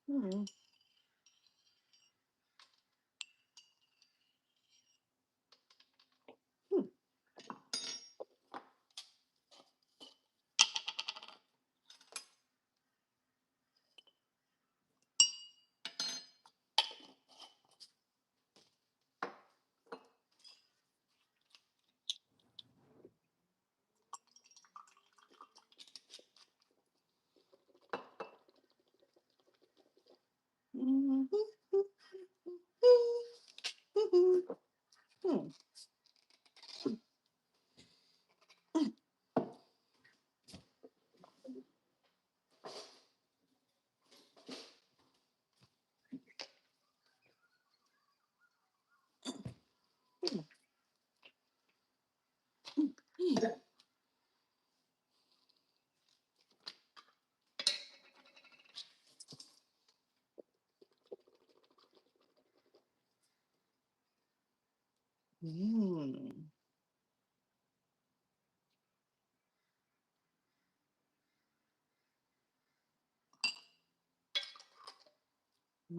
Hmm. Hmm. Hmm. Hmm. Hmm. Hmm. Hmm.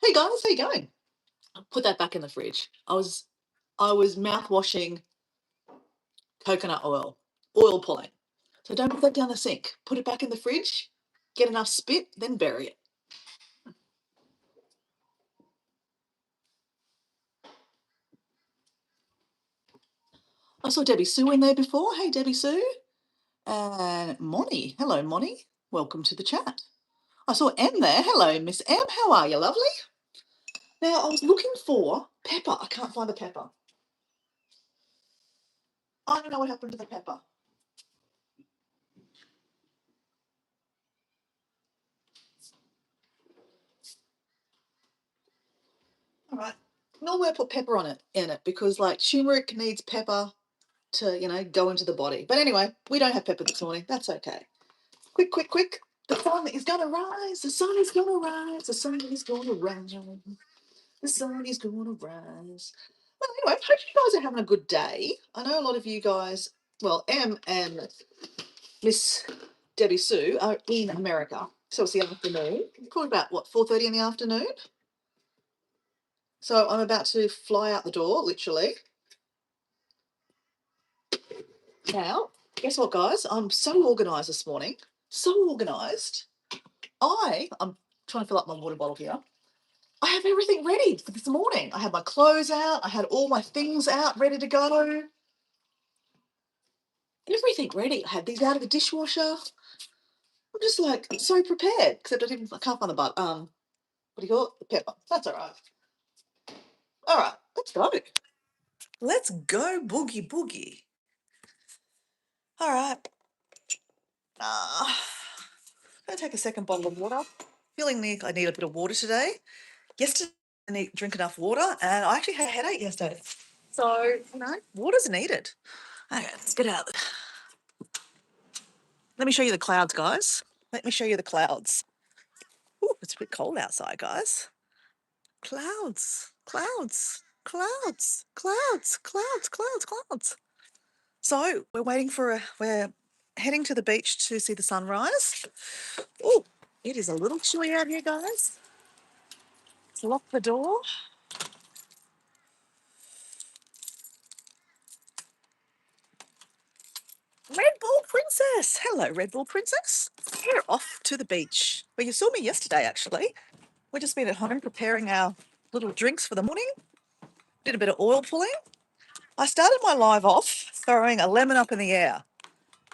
Hey guys, how you going? Put that back in the fridge. I was mouth washing coconut oil pulling. So don't put that down the sink. Put it back in the fridge. Get enough spit, then bury it. I saw Debbie Sue in there before. Hey Debbie Sue. And Moni. Hello, Moni. Welcome to the chat. I saw Em there. Hello, Miss Em. How are you, lovely? Now I was looking for pepper. I can't find the pepper. I don't know what happened to the pepper. All right. Normally I put pepper on it in it because like turmeric needs pepper to, go into the body. But anyway, we don't have pepper this morning. That's okay. Quick, quick, quick. The sun is gonna rise. The sun is gonna rise. The sun is gonna rise. The sun is gonna rise. Well, anyway, hope you guys are having a good day. I know a lot of you guys, well, Em and Miss Debbie Sue are in America. So it's the afternoon. Probably about what, 4:30 in the afternoon? So I'm about to fly out the door, literally. Now, guess what, guys? I'm so organised this morning. So organised. I'm trying to fill up my water bottle here. I have everything ready for this morning. I had my clothes out. I had all my things out, ready to go. Everything ready. I had these out of the dishwasher. I'm just like so prepared. Except I can't find the what do you call it? The pepper. That's all right. All right, let's go. Let's go boogie boogie. All right. I'm gonna take a second bottle of water. Feeling I need a bit of water today. Yesterday I didn't drink enough water, and I actually had a headache yesterday. So water's needed. Okay, let's get out. Let me show you the clouds, guys. Let me show you the clouds. Ooh, it's a bit cold outside, guys. Clouds, clouds, clouds, clouds, clouds, clouds, clouds. So we're heading to the beach to see the sunrise. Oh, it is a little chilly out here, guys. Let's lock the door. Red Bull Princess. Hello, Red Bull Princess. We're off to the beach. Well, you saw me yesterday, actually. We've just been at home preparing our little drinks for the morning. Did a bit of oil pulling. I started my live off throwing a lemon up in the air,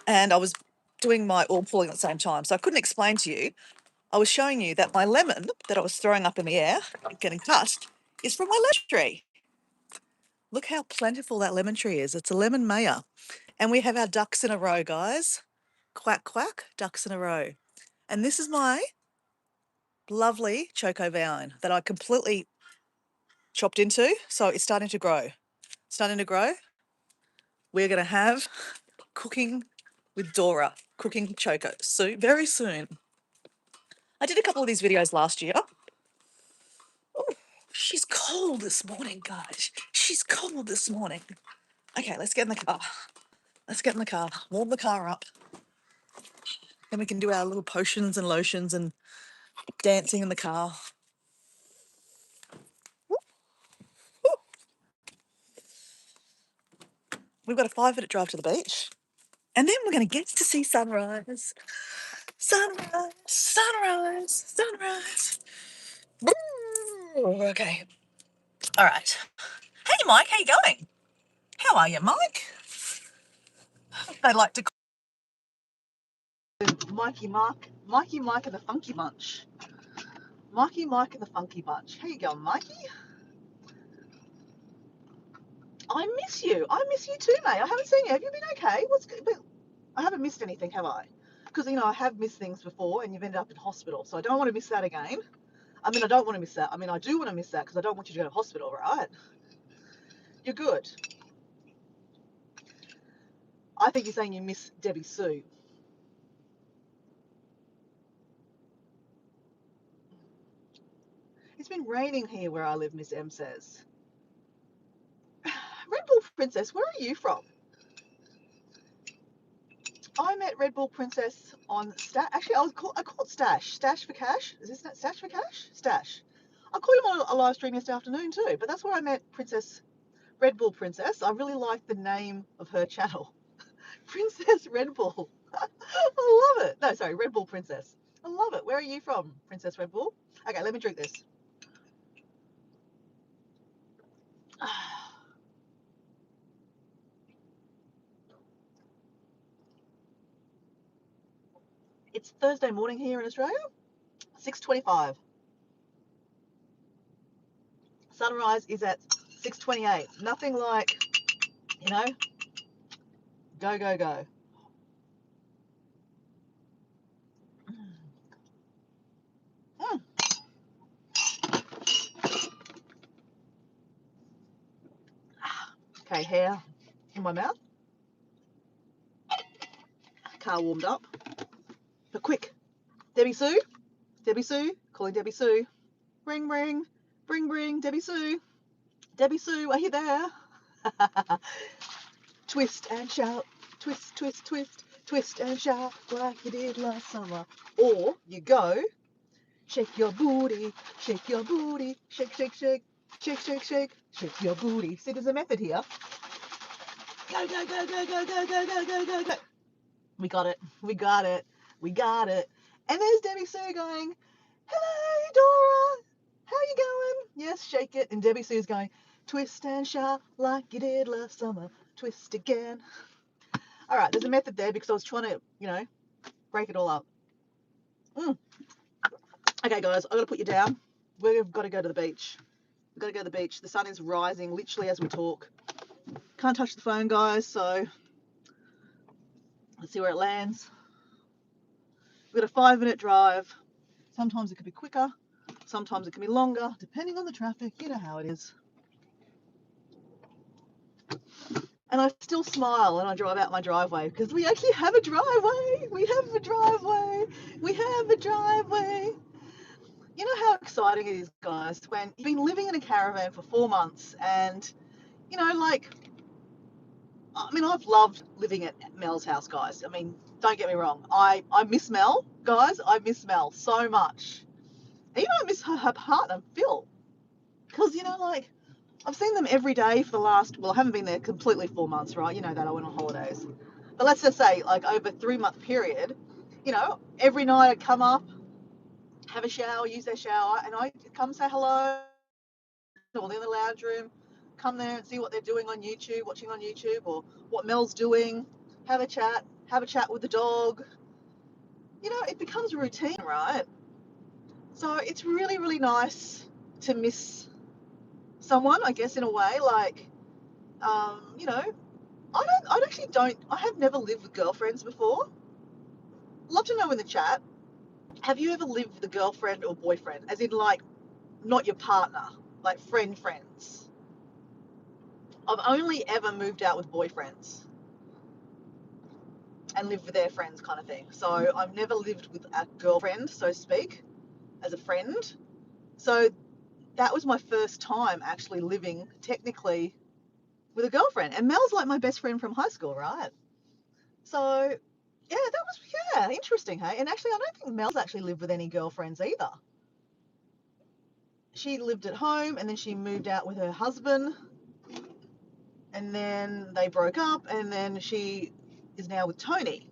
and I was doing my oil pulling at the same time, so I couldn't explain to you. I was showing you that my lemon that I was throwing up in the air, getting touched, is from my lemon tree. Look how plentiful that lemon tree is. It's a lemon maya. And we have our ducks in a row, guys. Quack, quack, ducks in a row. And this is my lovely choco vine that I completely chopped into. So it's starting to grow. Starting to grow. We're going to have cooking with Dora, cooking choco soup very soon. I did a couple of these videos last year. Oh, she's cold this morning, guys. She's cold this morning. Okay, let's get in the car. Let's get in the car. Warm the car up. Then we can do our little potions and lotions and dancing in the car. We've got a 5-minute drive to the beach. And then we're going to get to see sunrise. Sunrise, sunrise, sunrise. Ooh, okay. All right. Hey, Mike, how you going? How are you, Mike? They like to call Mikey Mike and the Funky Bunch. Mikey Mike and the Funky Bunch. How you going, Mikey? I miss you. I miss you too, mate. I haven't seen you. Have you been okay? What's good? I haven't missed anything, have I? Because, I have missed things before and you've ended up in hospital. So I don't want to miss that again. I don't want to miss that. I do want to miss that because I don't want you to go to hospital, right? You're good. I think you're saying you miss Debbie Sue. It's been raining here where I live, Miss M says. Red Bull Princess, where are you from? I met Red Bull Princess on Stash. Actually, I called Stash. Stash for Cash. Is this not Stash for Cash? Stash. I called him on a live stream yesterday afternoon too, but that's where I met Red Bull Princess. I really like the name of her channel. Princess Red Bull. I love it. No, sorry, Red Bull Princess. I love it. Where are you from, Princess Red Bull? Okay, let me drink this. It's Thursday morning here in Australia, 6:25. Sunrise is at 6:28. Nothing like, go, go, go. Mm. Okay, hair in my mouth. Car warmed up. But quick, Debbie Sue, calling Debbie Sue. Ring, ring, bring, Debbie Sue. Debbie Sue, are you there? Twist and shout, twist, twist, twist, twist and shout like you did last summer. Or you go, shake your booty, shake your booty, shake, shake, shake, shake, shake, shake, shake your booty. See, there's a method here. Go, go, go, go, go, go, go, go, go, go, go. We got it. We got it. We got it. And there's Debbie Sue going, hey, Dora, how you going? Yes, shake it. And Debbie Sue's going, twist and shout like you did last summer. Twist again. All right, there's a method there because I was trying to, break it all up. Okay, guys, I've got to put you down. We've got to go to the beach. We've got to go to the beach. The sun is rising literally as we talk. Can't touch the phone, guys, so let's see where it lands. We've got a 5-minute drive. Sometimes it could be quicker. Sometimes it can be longer, depending on the traffic. You know how it is. And I still smile when I drive out my driveway because we actually have a driveway. We have a driveway. We have a driveway. You know how exciting it is, guys, when you've been living in a caravan for 4 months and, I've loved living at Mel's house, guys. Don't get me wrong. I miss Mel, guys. I miss Mel so much. Even I miss her partner, Phil. Because, I've seen them every day for the last, I haven't been there completely 4 months, right? You know that I went on holidays. But let's just say, over a 3-month period, every night I'd come up, have a shower, use their shower, and I'd come say hello, or they're in the lounge room, come there and see what they're doing on YouTube, watching on YouTube, or what Mel's doing, have a chat with the dog. It becomes a routine, right? So it's really, really nice to miss someone, I guess, in a way. Like, you know, I have never lived with girlfriends before. Love to know in the chat, have you ever lived with a girlfriend or boyfriend? As in, like, not your partner, like friends. I've only ever moved out with boyfriends and lived with their friends kind of thing. So I've never lived with a girlfriend, so to speak, as a friend. So that was my first time actually living technically with a girlfriend. And Mel's like my best friend from high school, right? So yeah, that was interesting, hey. And actually, I don't think Mel's actually lived with any girlfriends either. She lived at home and then she moved out with her husband, and then they broke up, and then she is now with Tony.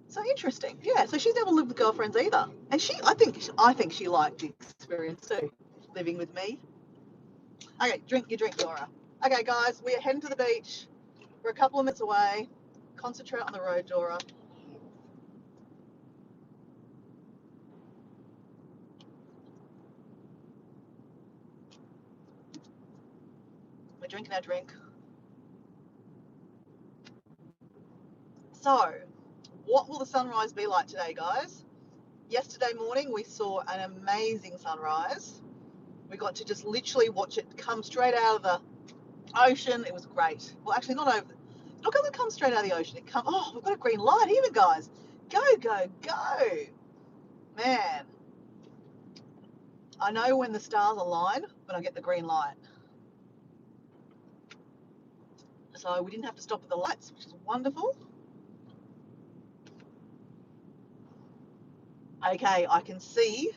So interesting. Yeah, so she's never lived with girlfriends either. And I think she liked the experience too, living with me. Okay, drink your drink, Dora. Okay, guys, we are heading to the beach. We're a couple of minutes away. Concentrate on the road, Dora. We're drinking our drink. So, what will the sunrise be like today, guys? Yesterday morning, we saw an amazing sunrise. We got to just literally watch it come straight out of the ocean. It was great. Well, actually, not going to come straight out of the ocean. We've got a green light even, guys. Go, go, go. Man, I know when the stars align when I get the green light. So we didn't have to stop at the lights, which is wonderful. Okay, I can see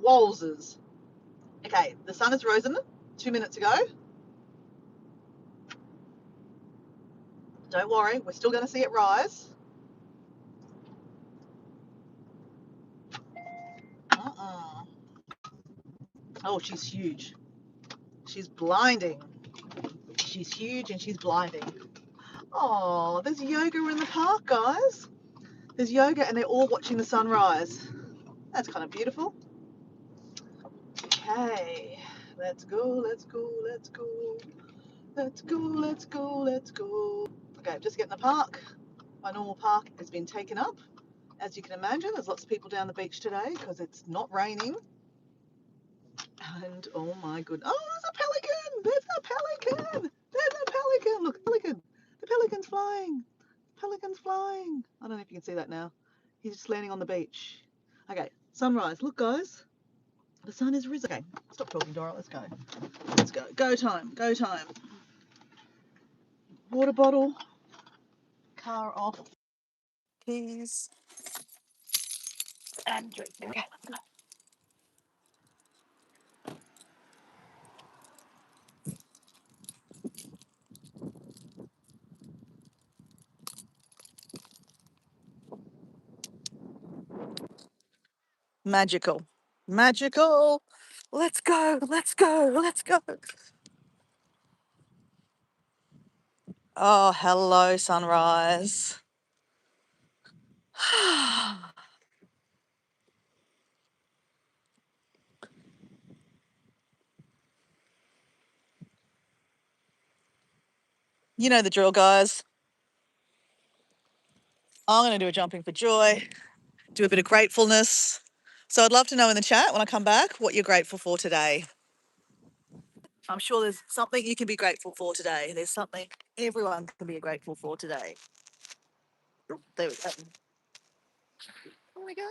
walzers. Okay, the sun has risen 2 minutes ago. Don't worry, we're still going to see it rise. Oh, she's huge. She's blinding. She's huge and she's blinding. Oh, there's yoga in the park, guys. There's yoga and they're all watching the sunrise. That's kind of beautiful. Okay, let's go, let's go, let's go. Let's go, let's go, let's go. Okay, just get in the park. My normal park has been taken up. As you can imagine, there's lots of people down the beach today because it's not raining. And oh my goodness. Oh, there's a pelican! There's a pelican! There's a pelican! Look, pelican! The pelican's flying! Pelican's flying! I don't know if you can see that now. He's just landing on the beach. Okay, sunrise. Look, guys. The sun is risen. Okay, stop talking, Dora. Let's go. Let's go. Go time. Go time. Water bottle. Car off. Keys. And drink. Okay, let's go. Magical. Magical. Let's go. Let's go. Let's go. Oh, hello, sunrise. You know the drill, guys. I'm going to do a jumping for joy, do a bit of gratefulness. So I'd love to know in the chat when I come back what you're grateful for today. I'm sure there's something you can be grateful for today. There's something everyone can be grateful for today. There we go. There we go.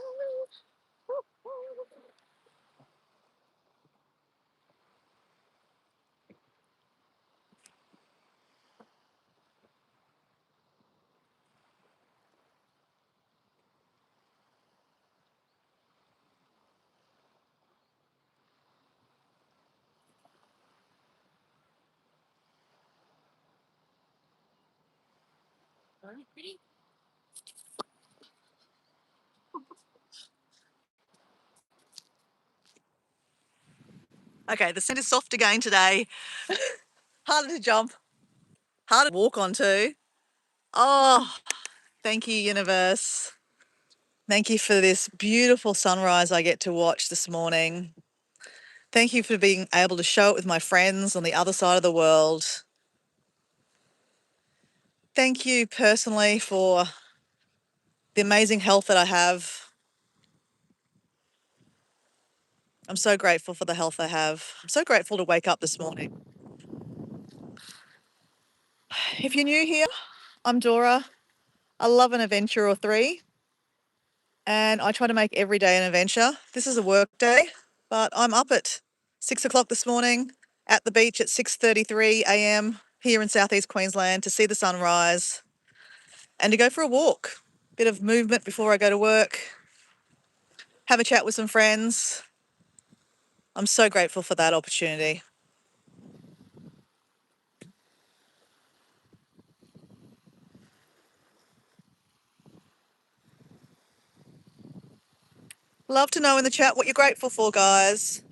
Okay, the scent is soft again today. Harder to jump, harder to walk onto. Oh, thank you, universe. Thank you for this beautiful sunrise I get to watch this morning. Thank you for being able to show it with my friends on the other side of the world. Thank you personally for the amazing health that I have. I'm so grateful for the health I have. I'm so grateful to wake up this morning. If you're new here, I'm Dora. I love an adventure or three, and I try to make every day an adventure. This is a work day, but I'm up at 6 o'clock this morning at the beach at 6:33 a.m. here in southeast Queensland to see the sunrise and to go for a walk. Bit of movement before I go to work, have a chat with some friends. I'm so grateful for that opportunity. Love to know in the chat what you're grateful for, guys.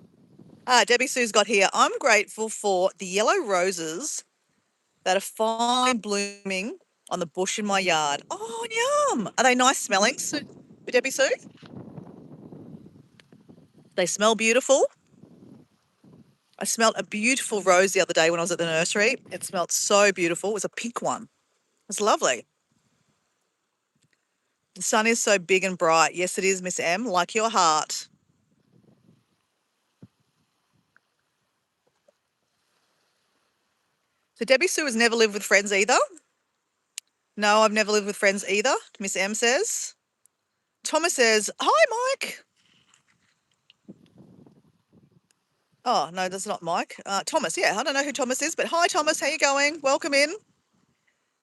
Debbie Sue's got here. I'm grateful for the yellow roses that are finally blooming on the bush in my yard. Oh, yum. Are they nice smelling, Debbie Sue? They smell beautiful. I smelled a beautiful rose the other day when I was at the nursery. It smelled so beautiful. It was a pink one. It was lovely. The sun is so big and bright. Yes, it is, Miss M, like your heart. So Debbie Sue has never lived with friends either. No, I've never lived with friends either, Miss M says. Thomas says, hi, Mike. Oh, no, that's not Mike. Thomas, yeah, I don't know who Thomas is, but hi, Thomas, how you going? Welcome in.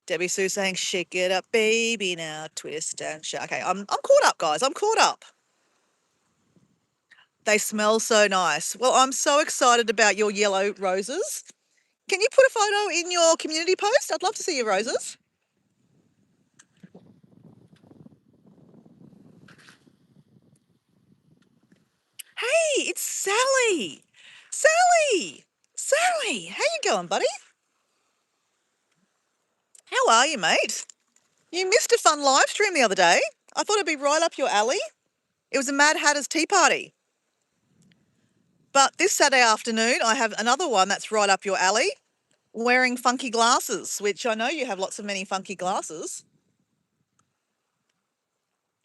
Debbie Sue saying, shake it up, baby, now twist and shake. Okay, I'm caught up, guys. I'm caught up. They smell so nice. Well, I'm so excited about your yellow roses. Can you put a photo in your community post? I'd love to see your roses. Hey, it's Sally. Sally. Sally, how you going, buddy? How are you, mate? You missed a fun live stream the other day. I thought it'd be right up your alley. It was a Mad Hatter's tea party. But this Saturday afternoon, I have another one that's right up your alley, wearing funky glasses, which I know you have lots of many funky glasses.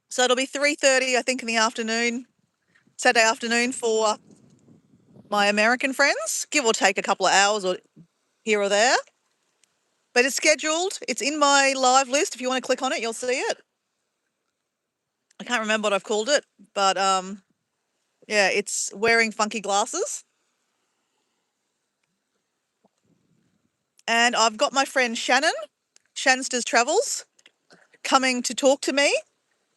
So it'll be 3:30, I think, in the afternoon, Saturday afternoon for my American friends, give or take a couple of hours or here or there. But it's scheduled. It's in my live list. If you want to click on it, you'll see it. I can't remember what I've called it, but yeah, it's wearing funky glasses. And I've got my friend Shannon, Shansters Travels, coming to talk to me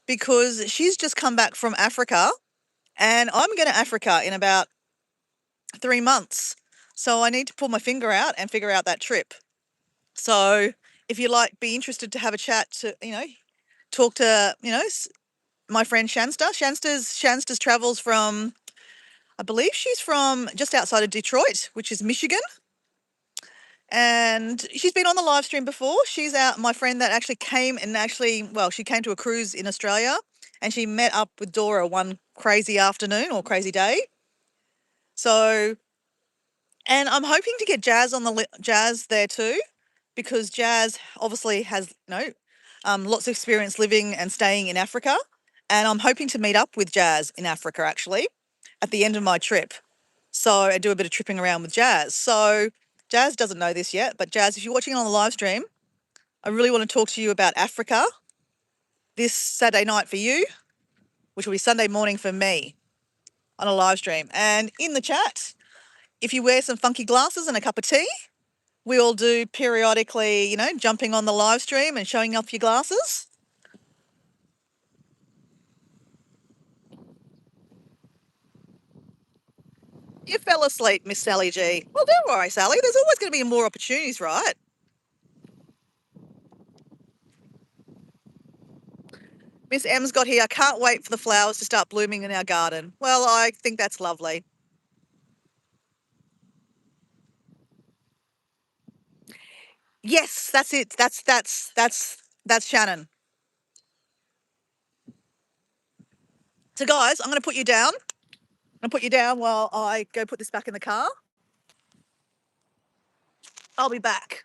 because she's just come back from Africa and I'm going to Africa in about 3 months. So I need to pull my finger out and figure out that trip. So if you like, be interested to have a chat to, talk to, my friend Shanster. Shansters travels from, I believe she's from just outside of Detroit, which is Michigan. And she's been on the live stream before. She's my friend that actually came she came to a cruise in Australia and she met up with Dora one crazy afternoon or crazy day. So, and I'm hoping to get Jazz on Jazz there too, because Jazz obviously has, lots of experience living and staying in Africa. And I'm hoping to meet up with Jazz in Africa actually at the end of my trip. So I do a bit of tripping around with Jazz. So Jazz doesn't know this yet, but Jazz, if you're watching on the live stream, I really want to talk to you about Africa this Saturday night for you, which will be Sunday morning for me on a live stream. And in the chat, if you wear some funky glasses and a cup of tea, we all do periodically, jumping on the live stream and showing off your glasses. You fell asleep, Miss Sally G. Well, don't worry, Sally. There's always going to be more opportunities, right? Miss M's got here. I can't wait for the flowers to start blooming in our garden. Well, I think that's lovely. Yes, that's it. That's Shannon. So guys, I'm going to put you down. I'm going to put you down while I go put this back in the car. I'll be back.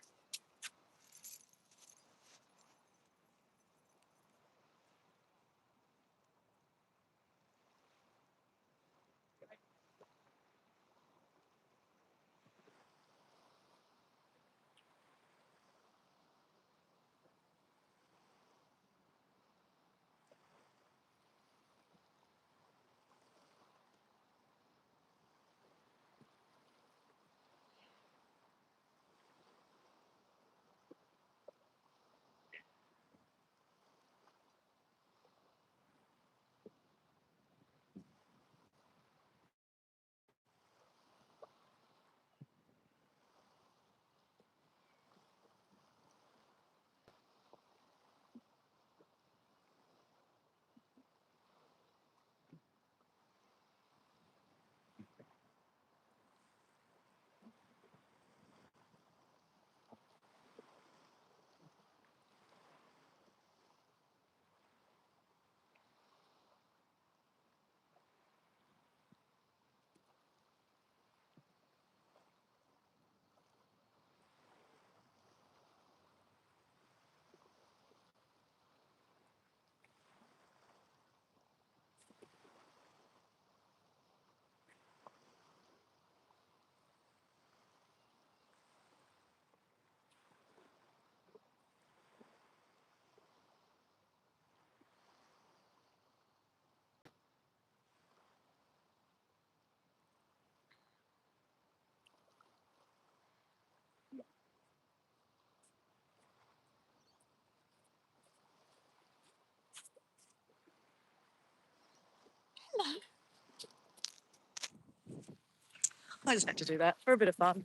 I just had to do that for a bit of fun.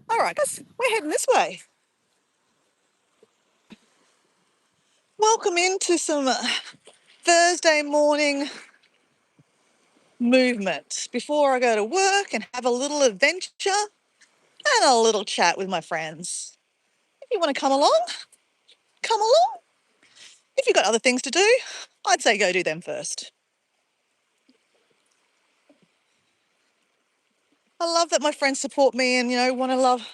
All right, guys, we're heading this way. Welcome into some Thursday morning movement before I go to work and have a little adventure and a little chat with my friends. If you want to come along, come along. If you've got other things to do, I'd say go do them first. I love that my friends support me and, want to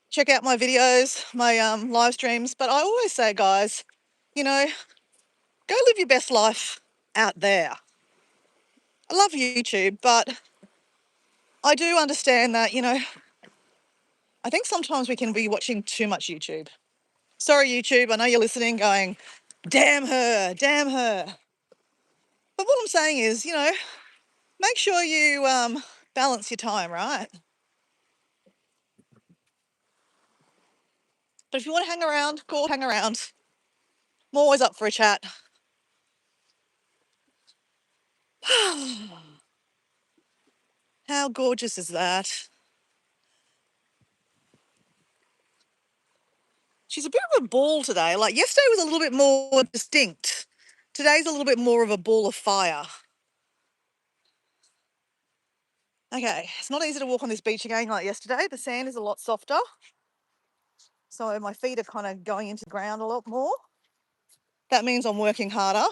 check out my videos, my live streams. But I always say, guys, go live your best life out there. I love YouTube, but I do understand that, I think sometimes we can be watching too much YouTube. Sorry, YouTube, I know you're listening going, damn her, damn her. But what I'm saying is, make sure you balance your time, right? But if you want to hang around, cool, hang around. I'm always up for a chat. How gorgeous is that? She's a bit of a ball today. Like yesterday was a little bit more distinct. Today's a little bit more of a ball of fire. Okay, it's not easy to walk on this beach again like yesterday. The sand is a lot softer. So my feet are kind of going into the ground a lot more. That means I'm working harder.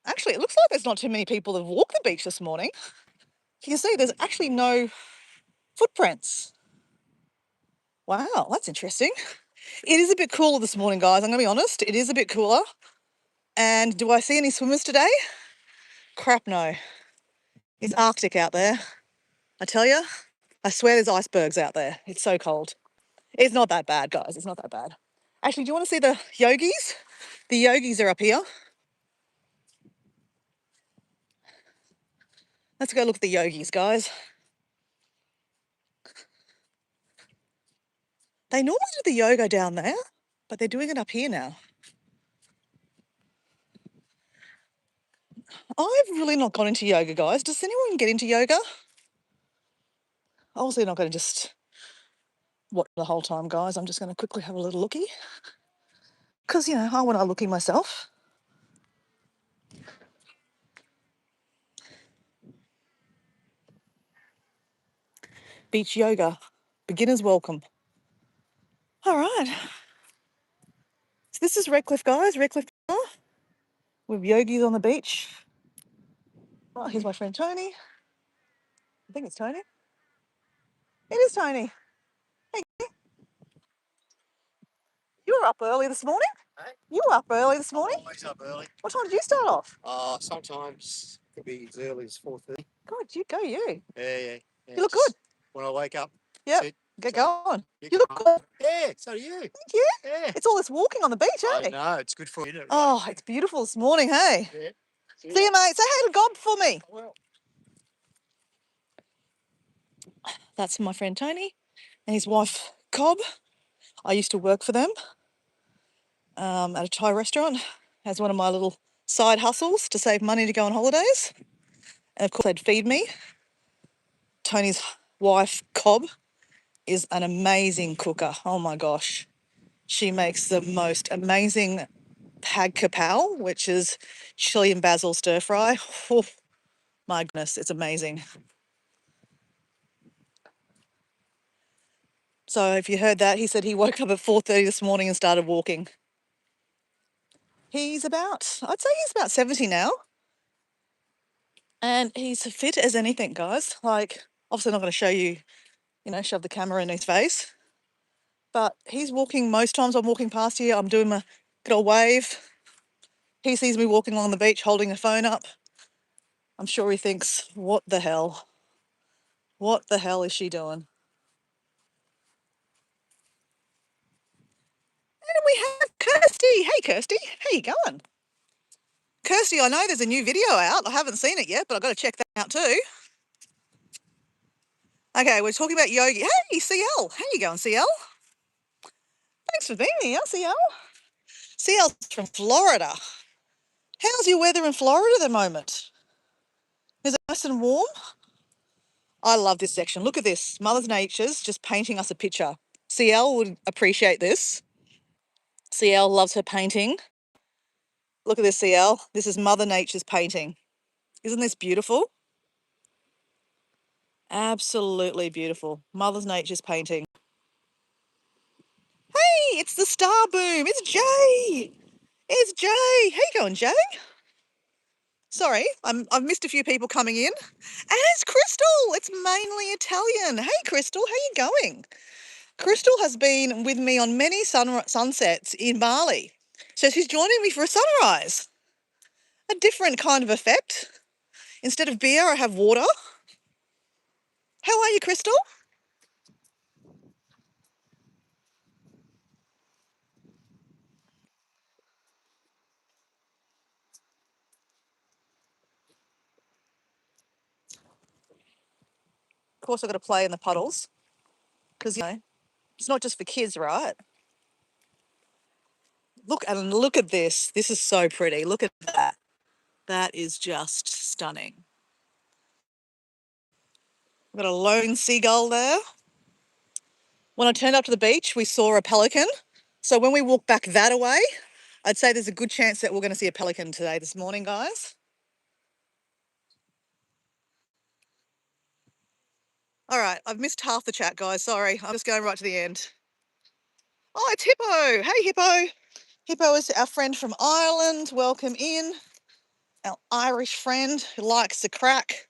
Actually, it looks like there's not too many people that have walked the beach this morning. You can see there's actually no footprints. Wow, that's interesting. It is a bit cooler this morning, guys. I'm going to be honest. It is a bit cooler. And do I see any swimmers today? Crap, no. It's Arctic out there. I tell you, I swear there's icebergs out there. It's so cold. It's not that bad, guys. It's not that bad. Actually, do you want to see the yogis? The yogis are up here. Let's go look at the yogis, guys. They normally do the yoga down there, but they're doing it up here now. I've really not gone into yoga, guys. Does anyone get into yoga? Obviously not going to just watch the whole time, guys. I'm just going to quickly have a little looky. Because, I want to looky myself. Beach yoga. Beginner's welcome. All right. So this is Redcliffe, guys. Redcliffe. with yogis on the beach. Oh, here's my friend Tony. I think it's Tony. It is Tony. Hey, you were up early this morning? Hey? You were up early this morning? Always up early. What time did you start off? Sometimes could be as early as 4:30. God, you go you. Yeah. You look good. When I wake up. Yep. Get going. You look good. Yeah, so do you. Thank you. Yeah. It's all this walking on the beach, I eh? know, it's good for you. Oh, it's beautiful this morning, hey? Yeah. See you, mate. Say hey to Gob for me. Well, That's my friend Tony and his wife, Cobb. I used to work for them at a Thai restaurant as one of my little side hustles to save money to go on holidays. And of course, they'd feed me. Tony's wife, Cobb, is an amazing cooker. Oh my gosh. She makes the most amazing hag kapow, which is chili and basil stir fry. Oh, my goodness, it's amazing. So if you heard that, he said he woke up at 4:30 this morning and started walking. I'd say he's about 70 now. And he's fit as anything, guys. Like, obviously not going to show you, shove the camera in his face. But he's walking, most times I'm walking past here, I'm doing my good old wave. He sees me walking along the beach holding a phone up. I'm sure he thinks, what the hell? What the hell is she doing? And we have Kirsty. Hey, Kirsty, how you going? Kirsty, I know there's a new video out. I haven't seen it yet, but I've got to check that out too. Okay, we're talking about yogi. Hey, CL, how you going, CL? Thanks for being here, CL. CL's from Florida. How's your weather in Florida at the moment? Is it nice and warm? I love this section. Look at this. Mother Nature's just painting us a picture. CL would appreciate this. CL loves her painting. Look at this, CL. This is Mother Nature's painting. Isn't this beautiful? Absolutely beautiful. Mother Nature's painting. Hey, it's the Star Boom. It's Jay. It's Jay. How you going, Jay? Sorry, I've missed a few people coming in. And it's Crystal. It's mainly Italian. Hey, Crystal, how you going? Crystal has been with me on many sunsets in Bali. So she's joining me for a sunrise. A different kind of effect. Instead of beer, I have water. How are you, Crystal? Of course, I've got to play in the puddles because, it's not just for kids, right? Look at this. This is so pretty. Look at that. That is just stunning. We've got a lone seagull there. When I turned up to the beach, we saw a pelican. So when we walk back that way, I'd say there's a good chance that we're going to see a pelican this morning, guys. All right, I've missed half the chat, guys. Sorry, I'm just going right to the end. Oh, it's Hippo. Hey, Hippo. Hippo is our friend from Ireland. Welcome in. Our Irish friend who likes the crack.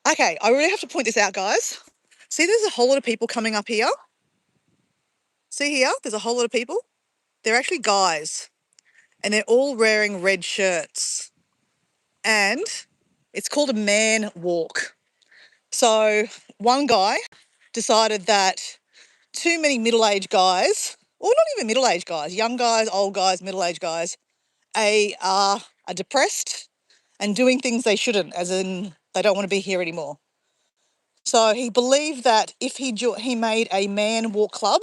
Okay, I really have to point this out, guys. See, there's a whole lot of people coming up here. See here, there's a whole lot of people. They're actually guys, and they're all wearing red shirts. And it's called a man walk. So one guy decided that too many middle-aged guys, or not even middle-aged guys, young guys, old guys, middle-aged guys, are depressed and doing things they shouldn't, as in they don't want to be here anymore. So he believed that if he made a man walk club,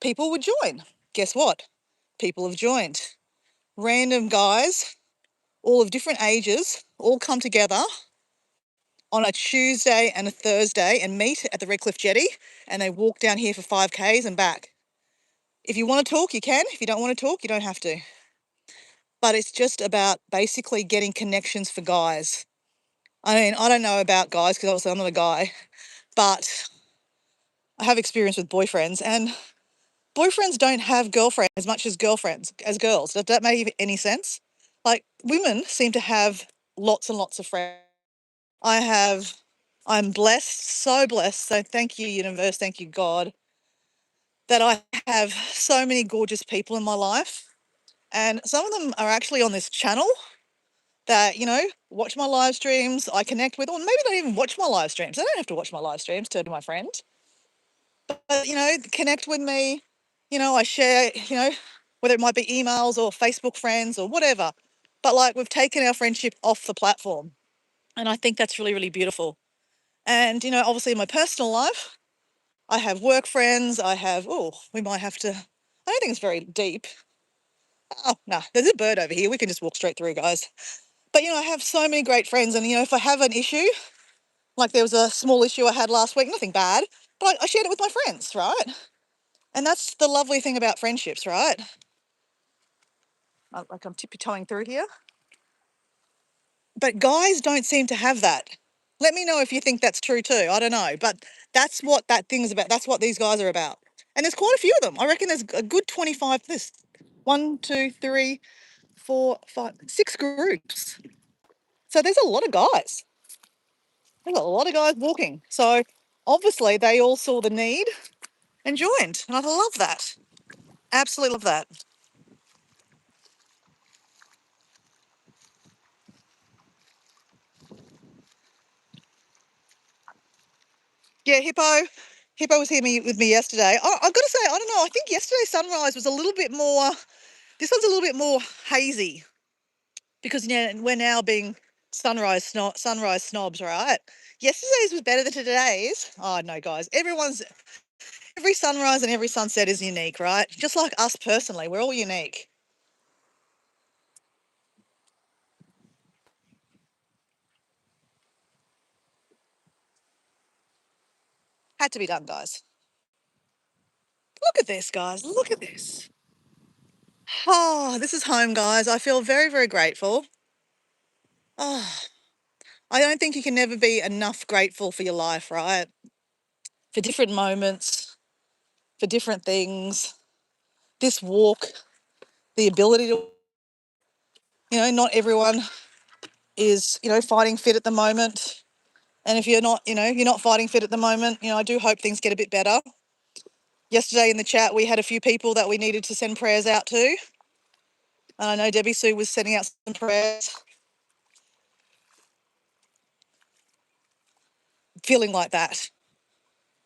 people would join. Guess what? People have joined. Random guys, all of different ages, all come together on a Tuesday and a Thursday and meet at the Redcliffe Jetty, and they walk down here for 5Ks and back. If you want to talk, you can. If you don't want to talk, you don't have to. But it's just about basically getting connections for guys. I mean, I don't know about guys because obviously I'm not a guy, but I have experience with boyfriends, and boyfriends don't have girlfriends as much as girlfriends, as girls. Does that make any sense? Like, women seem to have lots and lots of friends. I have, I'm blessed, so blessed. So thank you, universe, thank you, God, that I have so many gorgeous people in my life. And some of them are actually on this channel that, watch my live streams, I connect with, or maybe don't even watch my live streams. They don't have to watch my live streams to be my friend. But, connect with me. I share, whether it might be emails or Facebook friends or whatever. But like, we've taken our friendship off the platform. And I think that's really, really beautiful. And, obviously in my personal life, I have work friends. I have, we might have to, I don't think it's very deep. Oh, no, there's a bird over here. We can just walk straight through, guys. But, I have so many great friends. And, if I have an issue, like there was a small issue I had last week, nothing bad, but I shared it with my friends, right? And that's the lovely thing about friendships, right? Like I'm tippy-toeing through here. But guys don't seem to have that. Let me know if you think that's true too. I don't know. But that's what that thing is about. That's what these guys are about. And there's quite a few of them. I reckon there's a good 25, this 1, 2, 3, 4, 5, 6 groups. So there's a lot of guys. There's a lot of guys walking. So obviously they all saw the need and joined. And I love that. Absolutely love that. Yeah, Hippo was here with me yesterday. I've got to say, I don't know, I think yesterday's sunrise was a little bit more, this one's a little bit more hazy because we're now being sunrise snobs, right? Yesterday's was better than today's. Oh, no, guys. Every sunrise and every sunset is unique, right? Just like us personally, we're all unique. Had to be done, guys. Look at this, guys. Look at this. Oh, this is home, guys. I feel very, very grateful. Oh, I don't think you can never be enough grateful for your life, right? For different moments, for different things. This walk, the ability to, not everyone is, fighting fit at the moment. And if you're not, you're not fighting fit at the moment, I do hope things get a bit better. Yesterday in the chat, we had a few people that we needed to send prayers out to. And I know Debbie Sue was sending out some prayers, feeling like that.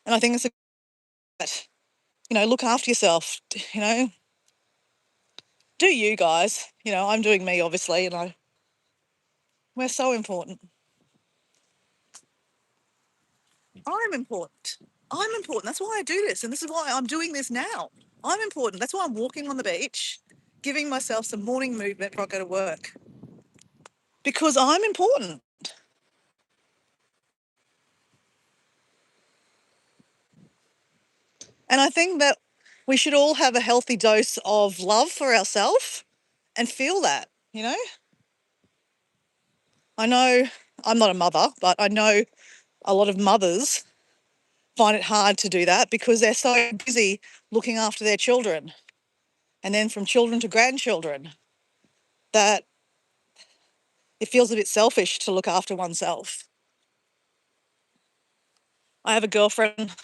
And I think it's look after yourself, do you guys. I'm doing me, obviously, and we're so important. I'm important. I'm important. That's why I do this. And this is why I'm doing this now. I'm important. That's why I'm walking on the beach, giving myself some morning movement before I go to work. Because I'm important. And I think that we should all have a healthy dose of love for ourselves and feel that, I know I'm not a mother, but I know a lot of mothers find it hard to do that because they're so busy looking after their children and then from children to grandchildren that it feels a bit selfish to look after oneself. I have a girlfriend,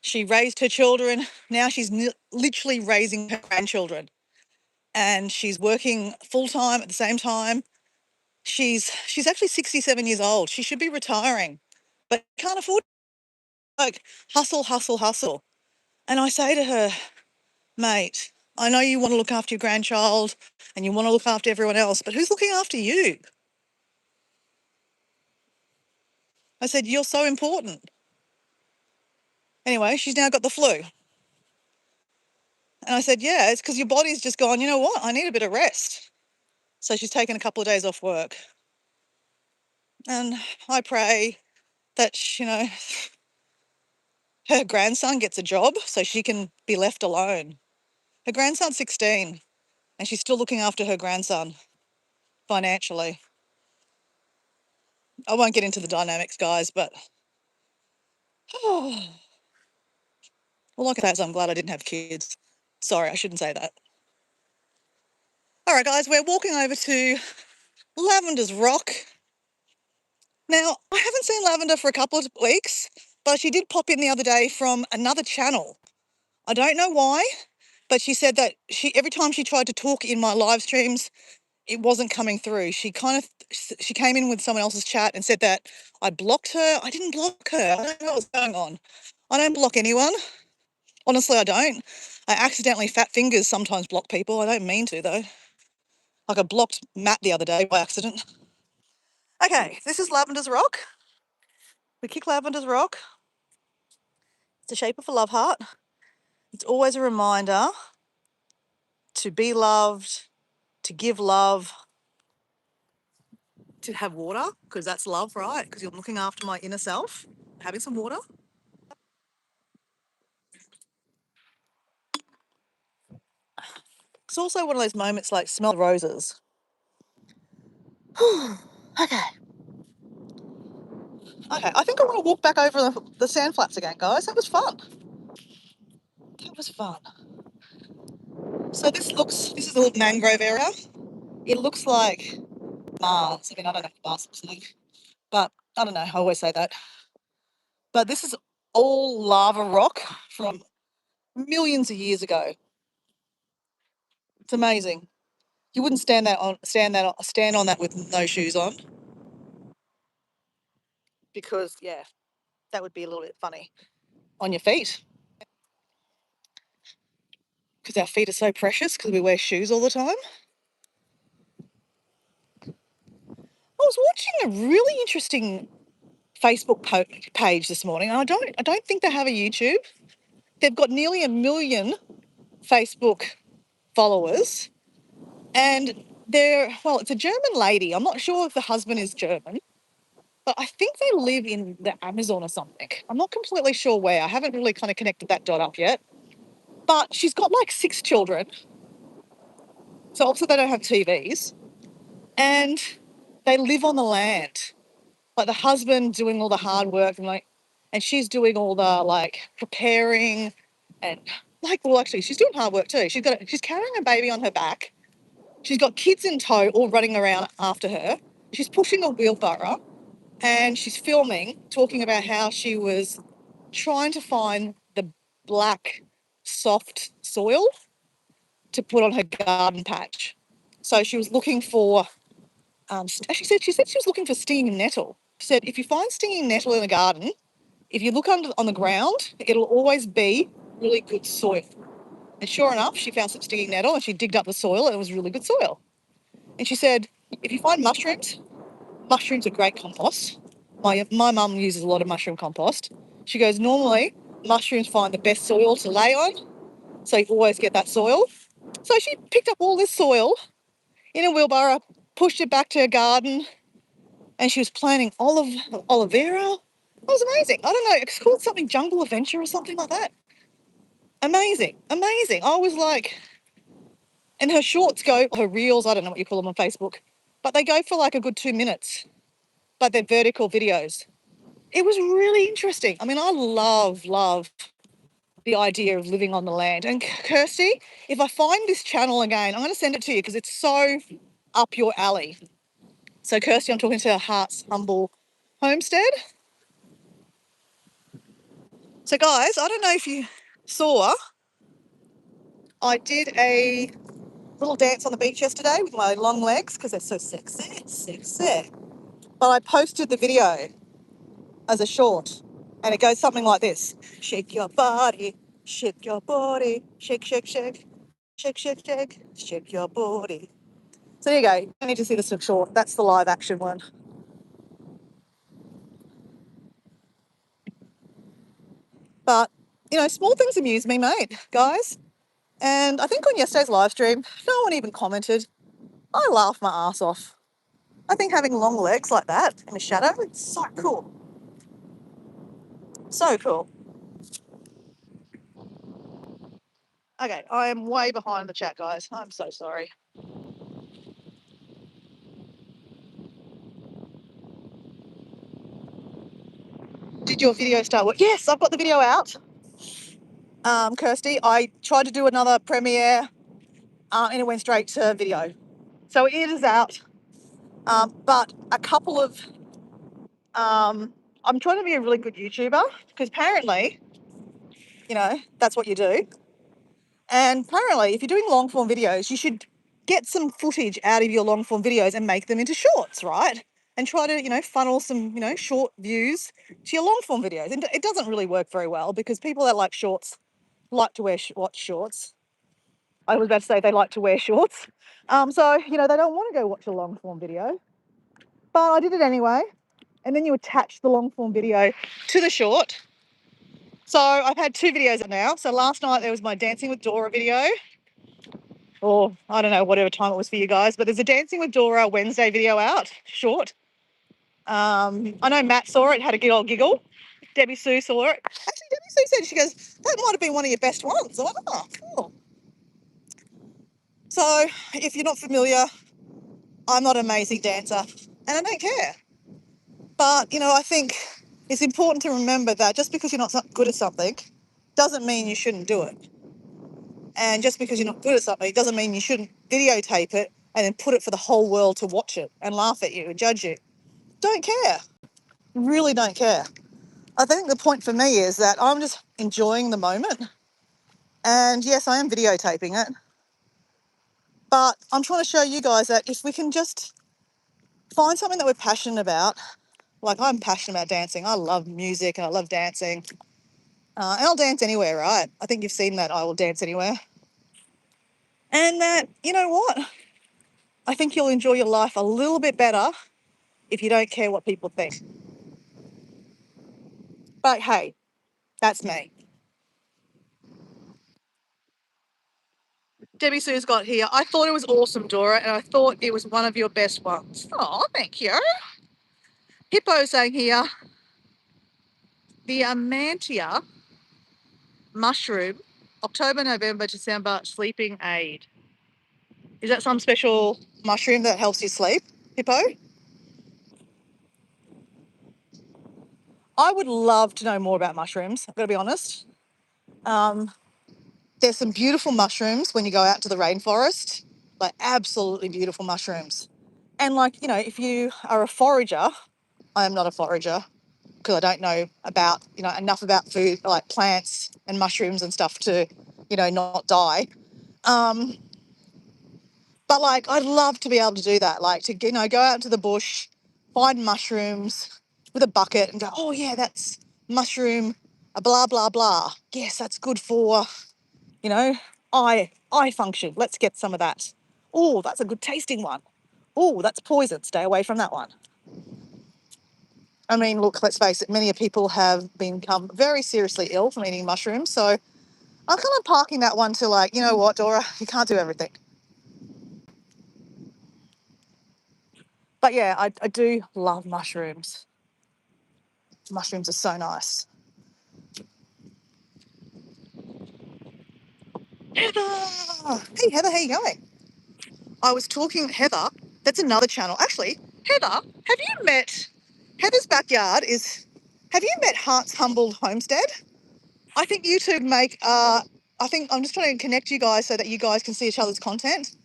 she raised her children, now she's literally raising her grandchildren and she's working full-time at the same time. She's actually 67 years old. She should be retiring, but can't afford like hustle, hustle, hustle. And I say to her, mate, I know you want to look after your grandchild and you want to look after everyone else, but who's looking after you? I said, you're so important. Anyway, she's now got the flu. And I said, yeah, it's because your body's just gone, you know what? I need a bit of rest. So she's taken a couple of days off work. And I pray that, her grandson gets a job so she can be left alone. Her grandson's 16 and she's still looking after her grandson financially. I won't get into the dynamics, guys, but All I can say is I'm glad I didn't have kids. Sorry, I shouldn't say that. All right, guys, we're walking over to Lavender's Rock. Now, I haven't seen Lavender for a couple of weeks, but she did pop in the other day from another channel. I don't know why, but she said that every time she tried to talk in my live streams, it wasn't coming through. She came in with someone else's chat and said that I blocked her. I didn't block her. I don't know what's going on. I don't block anyone. Honestly, I don't. I accidentally fat fingers sometimes block people. I don't mean to, though. Like I blocked Matt the other day by accident. Okay, this is Lavender's Rock. We kick Lavender's Rock. It's the shape of a love heart. It's always a reminder to be loved, to give love, to have water, because that's love, right? Because you're looking after my inner self, having some water. It's also one of those moments like smell the roses. Okay. Okay, I think I want to walk back over the sand flats again, guys. That was fun. That was fun. So this is a little mangrove area. It looks like Mars. I mean, I don't know what Mars looks like, but I don't know. I always say that. But this is all lava rock from millions of years ago. It's amazing. You wouldn't stand on that with no shoes on, because yeah, that would be a little bit funny on your feet. Because our feet are so precious because we wear shoes all the time. I was watching a really interesting Facebook page this morning, and I don't think they have a YouTube. They've got nearly 1 million Facebook followers, and it's a German lady. I'm not sure if the husband is German, but I think they live in the Amazon or something. I'm not completely sure where. I haven't really kind of connected that dot up yet. But she's got like 6 children. So obviously they don't have TVs. And they live on the land. Like the husband doing all the hard work and she's doing all the preparing and actually she's doing hard work too. She's carrying a baby on her back. She's got kids in tow all running around after her. She's pushing a wheelbarrow and she's filming, talking about how she was trying to find the black soft soil to put on her garden patch. So she was looking for, she said she was looking for stinging nettle. She said, if you find stinging nettle in a garden, if you look on the ground, it'll always be really good soil. And sure enough, she found some stinging nettle and she digged up the soil and it was really good soil. And she said, if you find mushrooms are great compost. My mum uses a lot of mushroom compost. She goes, normally mushrooms find the best soil to lay on, so you always get that soil. So she picked up all this soil in a wheelbarrow, pushed it back to her garden, and she was planting aloe vera. It was amazing. I don't know, it's called something Jungle Adventure or something like that. Amazing, amazing. I was like, and her reels, I don't know what you call them on Facebook, but they go for like a good 2 minutes, but they're vertical videos. It was really interesting. I mean, I love the idea of living on the land. And Kirsty, if I find this channel again, I'm going to send it to you because it's so up your alley. So Kirsty, I'm talking to Heart's Humble Homestead. So guys, I don't know if you saw, I did a little dance on the beach yesterday with my long legs because they're so sexy. It's sexy. But I posted the video as a short and it goes something like this. Shake your body, shake your body, shake, shake, shake, shake, shake, shake, shake your body. So there you go. I need to see this short. That's the live action one. But, small things amuse me, mate, guys. And I think on yesterday's live stream, no one even commented. I laughed my ass off. I think having long legs like that in the shadow, it's so cool. So cool. Okay, I am way behind the chat, guys. I'm so sorry. Did your video start working? Yes, I've got the video out. Kirsty, I tried to do another premiere and it went straight to video. So it is out. But a couple of, I'm trying to be a really good YouTuber because apparently, that's what you do. And apparently, if you're doing long form videos, you should get some footage out of your long form videos and make them into shorts, right? And try to, funnel some, short views to your long form videos. And it doesn't really work very well because people that like shorts like to watch shorts. I was about to say they like to wear shorts. So, they don't want to go watch a long form video. But I did it anyway. And then you attach the long form video to the short. So I've had 2 videos now. So last night there was my Dancing with Dora video. Or I don't know, whatever time it was for you guys. But there's a Dancing with Dora Wednesday video out, short. I know Matt saw it, had a good old giggle. Debbie Sue saw it. Actually, Debbie Sue said, she goes, that might have been one of your best ones. I went, oh, cool. So if you're not familiar, I'm not an amazing dancer and I don't care. But, I think it's important to remember that just because you're not good at something doesn't mean you shouldn't do it. And just because you're not good at something doesn't mean you shouldn't videotape it and then put it for the whole world to watch it and laugh at you and judge you. Don't care. Really don't care. I think the point for me is that I'm just enjoying the moment. And yes, I am videotaping it. But I'm trying to show you guys that if we can just find something that we're passionate about, like I'm passionate about dancing. I love music and I love dancing. And I'll dance anywhere, right? I think you've seen that I will dance anywhere. And that, you know what? I think you'll enjoy your life a little bit better if you don't care what people think. But hey, that's me. Debbie Sue's got here. I thought it was awesome, Dora, and I thought it was one of your best ones. Oh, thank you. Hippo saying here, the Amantia mushroom, October, November, December, sleeping aid. Is that some special mushroom that helps you sleep, Hippo? I would love to know more about mushrooms, I've got to be honest. There's some beautiful mushrooms when you go out to the rainforest, like absolutely beautiful mushrooms. And if you are a forager, I am not a forager because I don't know about, enough about food, like plants and mushrooms and stuff to, not die. But I'd love to be able to do that, to, go out into the bush, find mushrooms with a bucket and go, oh yeah, that's mushroom, blah, blah, blah. Yes, that's good for, eye function. Let's get some of that. Oh, that's a good tasting one. Oh, that's poison. Stay away from that one. I mean, look, let's face it, many people have become very seriously ill from eating mushrooms. So I'm kind of parking that one to you know what, Dora, you can't do everything. But yeah, I do love mushrooms. Mushrooms are so nice. Heather! Hey, Heather, how you going? I was talking, Heather, that's another channel. Actually, Heather, Heather's backyard have you met Heart's Humble Homestead? I think you two I think I'm just trying to connect you guys so that you guys can see each other's content.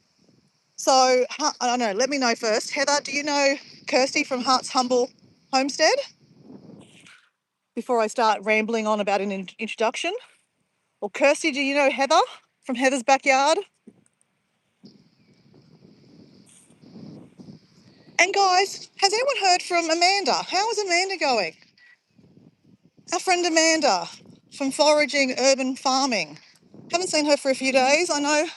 So, I don't know, let me know first. Heather, do you know Kirsty from Heart's Humble Homestead? Before I start rambling on about an introduction. Or Kirsty, do you know Heather from Heather's Backyard? And guys, has anyone heard from Amanda? How is Amanda going? Our friend Amanda from Foraging Urban Farming. Haven't seen her for a few days. I know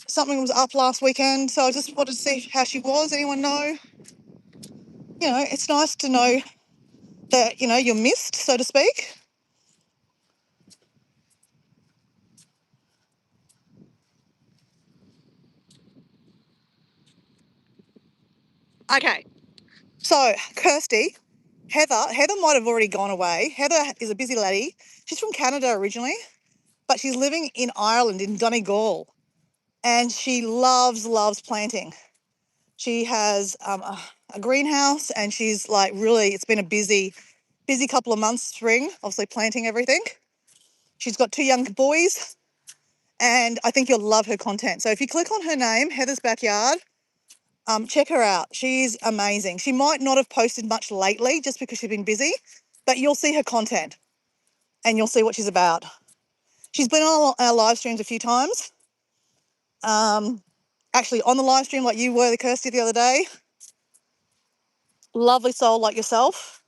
something was up last weekend, so I just wanted to see how she was. Anyone know? It's nice to know that, you're missed, so to speak. Okay, so Kirsty, Heather might have already gone away. Heather is a busy laddie. She's from Canada originally, but she's living in Ireland, in Donegal, and she loves planting. She has a greenhouse, and she's really, it's been a busy couple of months, spring, obviously planting everything. She's got 2 young boys, and I think you'll love her content. So if you click on her name, Heather's Backyard, check her out. She's amazing. She might not have posted much lately just because she's been busy, but you'll see her content and you'll see what she's about. She's been on our live streams a few times. Actually on the live stream like you were, Kirsty, the other day. Lovely soul like yourself.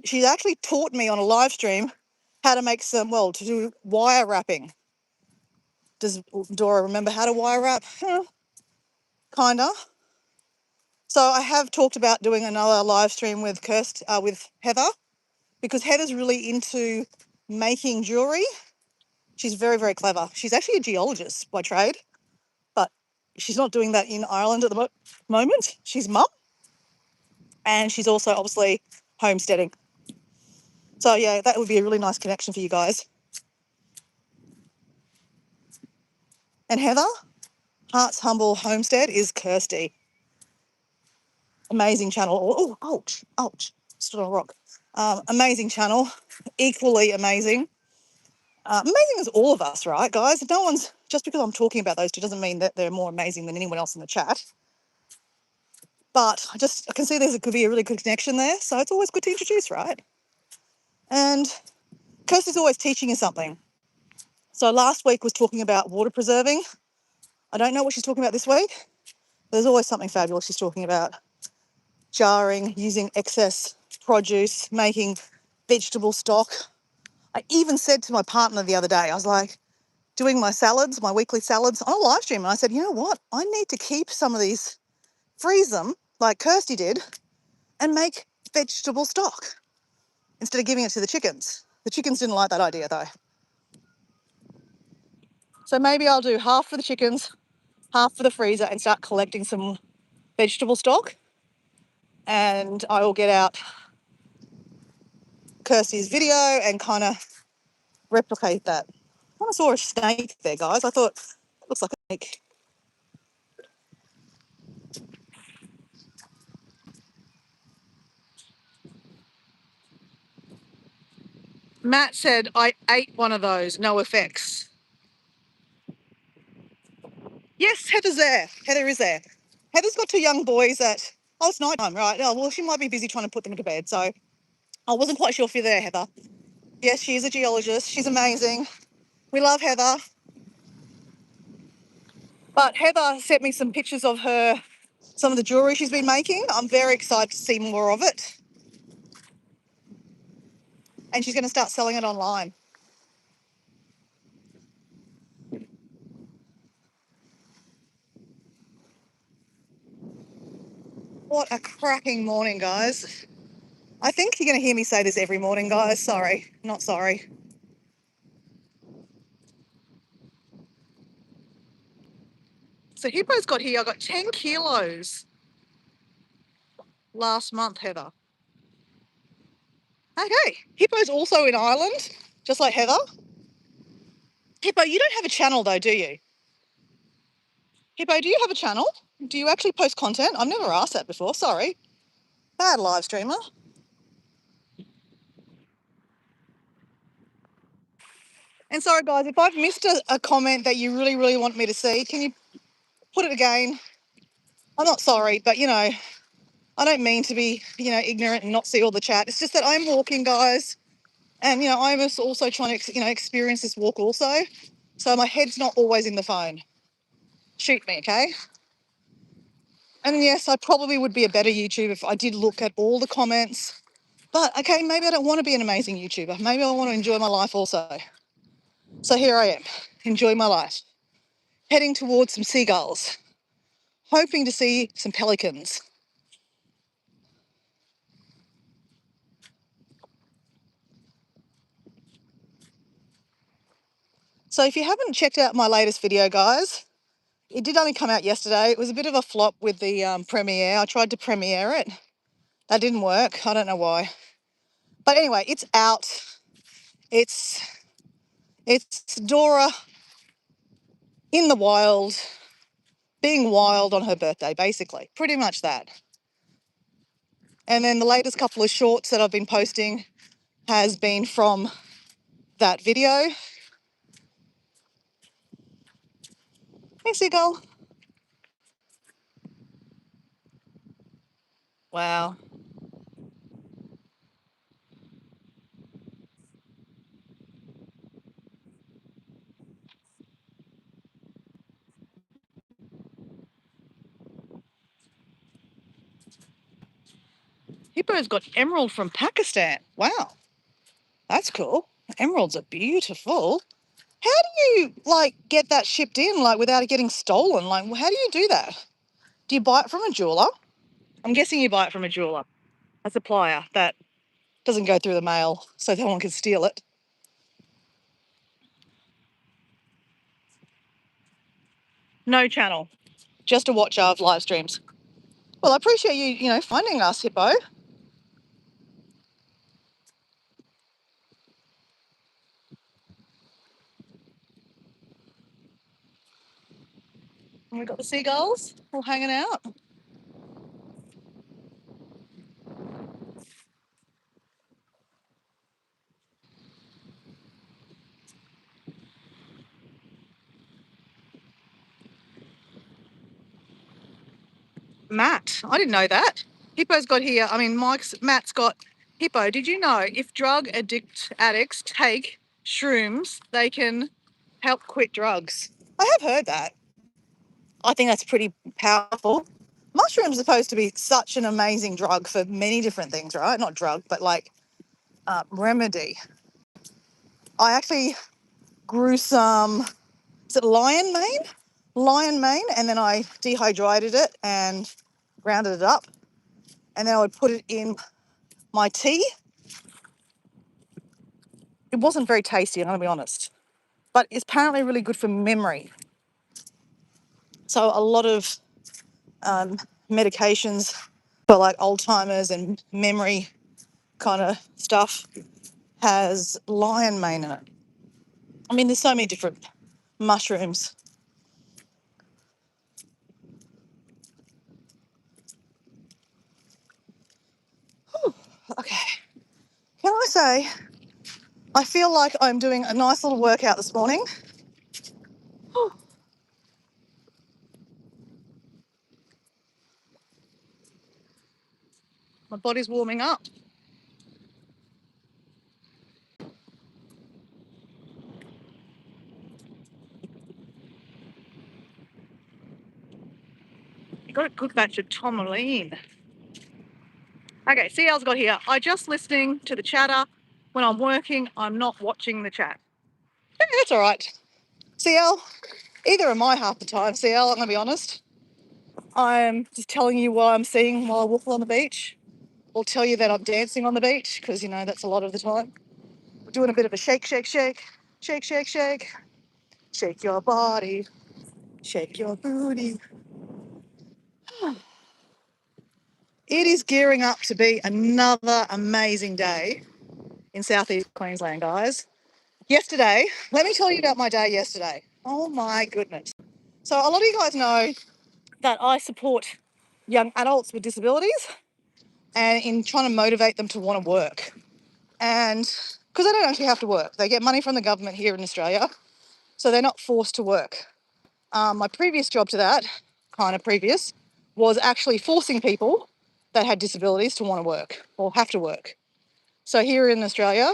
She's actually taught me on a live stream how to make to do wire wrapping. Does Dora remember how to wire wrap? Kinda. So I have talked about doing another live stream with with Heather, because Heather's really into making jewellery. She's very, very clever. She's actually a geologist by trade, but she's not doing that in Ireland at the moment. She's mum, and she's also obviously homesteading. So yeah, that would be a really nice connection for you guys. And Heather, Heart's Humble Homestead, is Kirsty. Amazing channel. Oh, ouch, stood on a rock. Amazing channel, equally amazing. Amazing as all of us, right, guys? No one's, just because I'm talking about those two doesn't mean that they're more amazing than anyone else in the chat. But I can see could be a really good connection there. So it's always good to introduce, right? And Kirsty's always teaching you something. So last week was talking about water preserving. I don't know what she's talking about this week. There's always something fabulous she's talking about. Jarring, using excess produce, making vegetable stock. I even said to my partner the other day, I was like, doing my salads, my weekly salads on a live stream. And I said, you know what? I need to keep some of these, freeze them like Kirsty did, and make vegetable stock instead of giving it to the chickens. The chickens didn't like that idea though. So maybe I'll do half for the chickens, half for the freezer, and start collecting some vegetable stock. And I will get out Kirsty's video and kind of replicate that. I saw a snake there, guys. I thought, it looks like a snake. Matt said, I ate one of those, no effects. Yes, Heather's there. Heather is there. Heather's got 2 young boys that, it's night time, right? Oh, well, she might be busy trying to put them to bed. So I wasn't quite sure if you're there, Heather. Yes, she is a geologist. She's amazing. We love Heather. But Heather sent me some pictures of some of the jewellery she's been making. I'm very excited to see more of it. And she's going to start selling it online. What a cracking morning, guys. I think you're going to hear me say this every morning, guys. Sorry, not sorry. So Hippo's got here, I got 10 kilos last month, Heather. Okay, Hippo's also in Ireland, just like Heather. Hippo, you don't have a channel though, do you? Hippo, do you have a channel? Do you actually post content? I've never asked that before, sorry. Bad live streamer. And sorry guys, if I've missed a comment that you really, really want me to see, can you put it again? I'm not sorry, but I don't mean to be, ignorant and not see all the chat. It's just that I'm walking, guys. And, I'm also trying to, experience this walk also. So my head's not always in the phone. Shoot me, okay? And yes, I probably would be a better YouTuber if I did look at all the comments. But, okay, maybe I don't want to be an amazing YouTuber. Maybe I want to enjoy my life also. So here I am, enjoying my life. Heading towards some seagulls. Hoping to see some pelicans. So if you haven't checked out my latest video, guys, it did only come out yesterday. It was a bit of a flop with the premiere. I tried to premiere it. That didn't work. I don't know why. But anyway, it's out. It's Dora in the wild, being wild on her birthday, basically. Pretty much that. And then the latest couple of shorts that I've been posting has been from that video. Hey, seagull. Wow. Hippo's got emerald from Pakistan. Wow, that's cool. Emeralds are beautiful. How do you like get that shipped in like without it getting stolen? Like, how do you do that? Do you buy it from a jeweler? I'm guessing you buy it from a jeweler, a supplier that doesn't go through the mail so no one can steal it. No channel, just a watcher of live streams. Well, I appreciate you, finding us, Hippo. And we've got the seagulls all hanging out. Matt, I didn't know that. Hippo's got here, Matt's got Hippo. Did you know if drug addicts take shrooms, they can help quit drugs? I have heard that. I think that's pretty powerful. Mushrooms are supposed to be such an amazing drug for many different things, right? Not drug, but like remedy. I actually grew some, is it lion mane? Lion mane, and then I dehydrated it and grounded it up. And then I would put it in my tea. It wasn't very tasty, I'm going to be honest. But it's apparently really good for memory. So a lot of medications for like Alzheimer's and memory kind of stuff has lion mane in it. I mean, there's so many different mushrooms. Whew. Okay. Can I say, I feel like I'm doing a nice little workout this morning. Whew. My body's warming up. You got a good batch of tourmaline. Okay, CL's got here. I just listening to the chatter. When I'm working, I'm not watching the chat. Yeah, that's all right. CL, either am I half the time, CL, I'm going to be honest. I'm just telling you what I'm seeing while I walk on the beach. I'll tell you that I'm dancing on the beach because, that's a lot of the time. We're doing a bit of a shake, shake, shake, shake, shake, shake. Shake your body, shake your booty. It is gearing up to be another amazing day in southeast Queensland, guys. Yesterday, let me tell you about my day yesterday. Oh my goodness. So a lot of you guys know that I support young adults with disabilities and in trying to motivate them to want to work. And because they don't actually have to work, they get money from the government here in Australia, so they're not forced to work. My previous job to that, was actually forcing people that had disabilities to want to work or have to work. So here in Australia,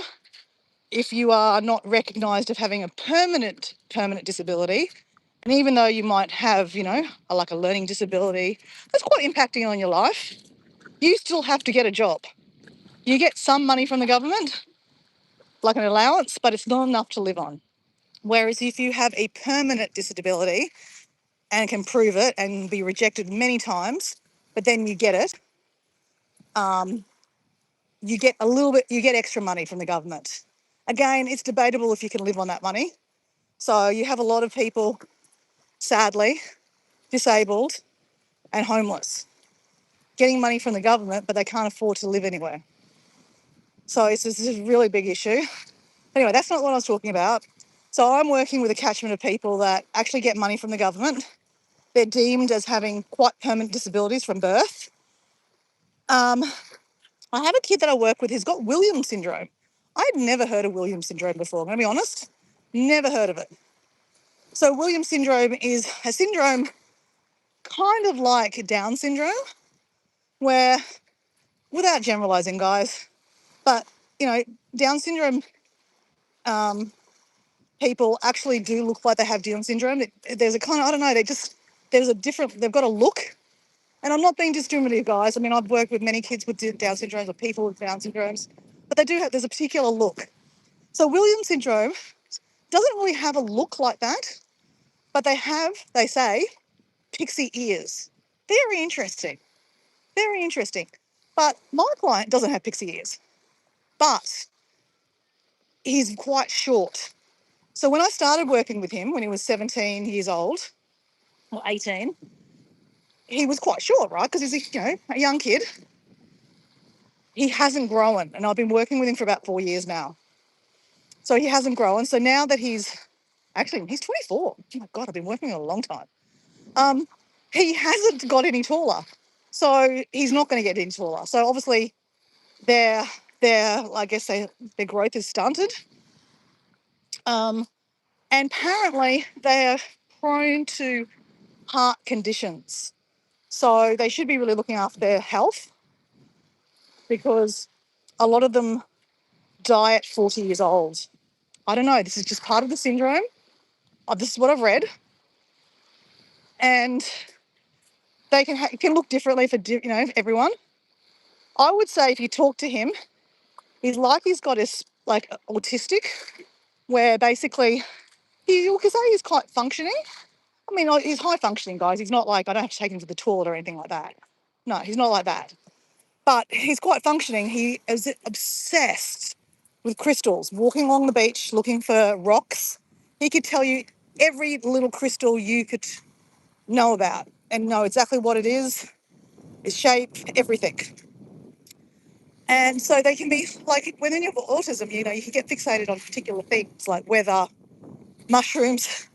if you are not recognised of having a permanent disability, and even though you might have, like a learning disability that's quite impacting on your life, you still have to get a job. You get some money from the government, like an allowance, but it's not enough to live on. Whereas if you have a permanent disability and can prove it and be rejected many times, but then you get it, you get extra money from the government. Again, it's debatable if you can live on that money. So you have a lot of people, sadly, disabled and homeless, getting money from the government, but they can't afford to live anywhere. So this is a really big issue. Anyway, that's not what I was talking about. So I'm working with a catchment of people that actually get money from the government. They're deemed as having quite permanent disabilities from birth. I have a kid that I work with who's got Williams syndrome. I'd never heard of Williams syndrome before, I'm going to be honest. Never heard of it. So Williams syndrome is a syndrome kind of like Down syndrome, where, without generalizing, guys, but, Down syndrome people actually do look like they have Down syndrome. There's a kind of, I don't know, they've got a look. And I'm not being discriminative, guys. I mean, I've worked with many kids with Down syndromes or people with Down syndromes, but there's a particular look. So Williams syndrome doesn't really have a look like that, but they say, pixie ears. Very interesting. Very interesting. But my client doesn't have pixie ears, but he's quite short. So when I started working with him when he was 17 years old, or 18, he was quite short, right? Because he's a young kid. He hasn't grown, and I've been working with him for about 4 years now. So he hasn't grown. So now that he's 24. Oh my God, I've been working a long time. He hasn't got any taller. So he's not going to get any taller. So obviously their growth is stunted. And apparently they're prone to heart conditions. So they should be really looking after their health, because a lot of them die at 40 years old. I don't know. This is just part of the syndrome. This is what I've read. And they can look differently for everyone. I would say if you talk to him, he's got like autistic, where basically you could say he's quite functioning. I mean, he's high functioning, guys. He's not like I don't have to take him to the toilet or anything like that. No, he's not like that. But he's quite functioning. He is obsessed with crystals, walking along the beach looking for rocks. He could tell you every little crystal you could know about and know exactly what it is, its shape, everything. And so they can be like, when you have autism, you can get fixated on particular things like weather, mushrooms.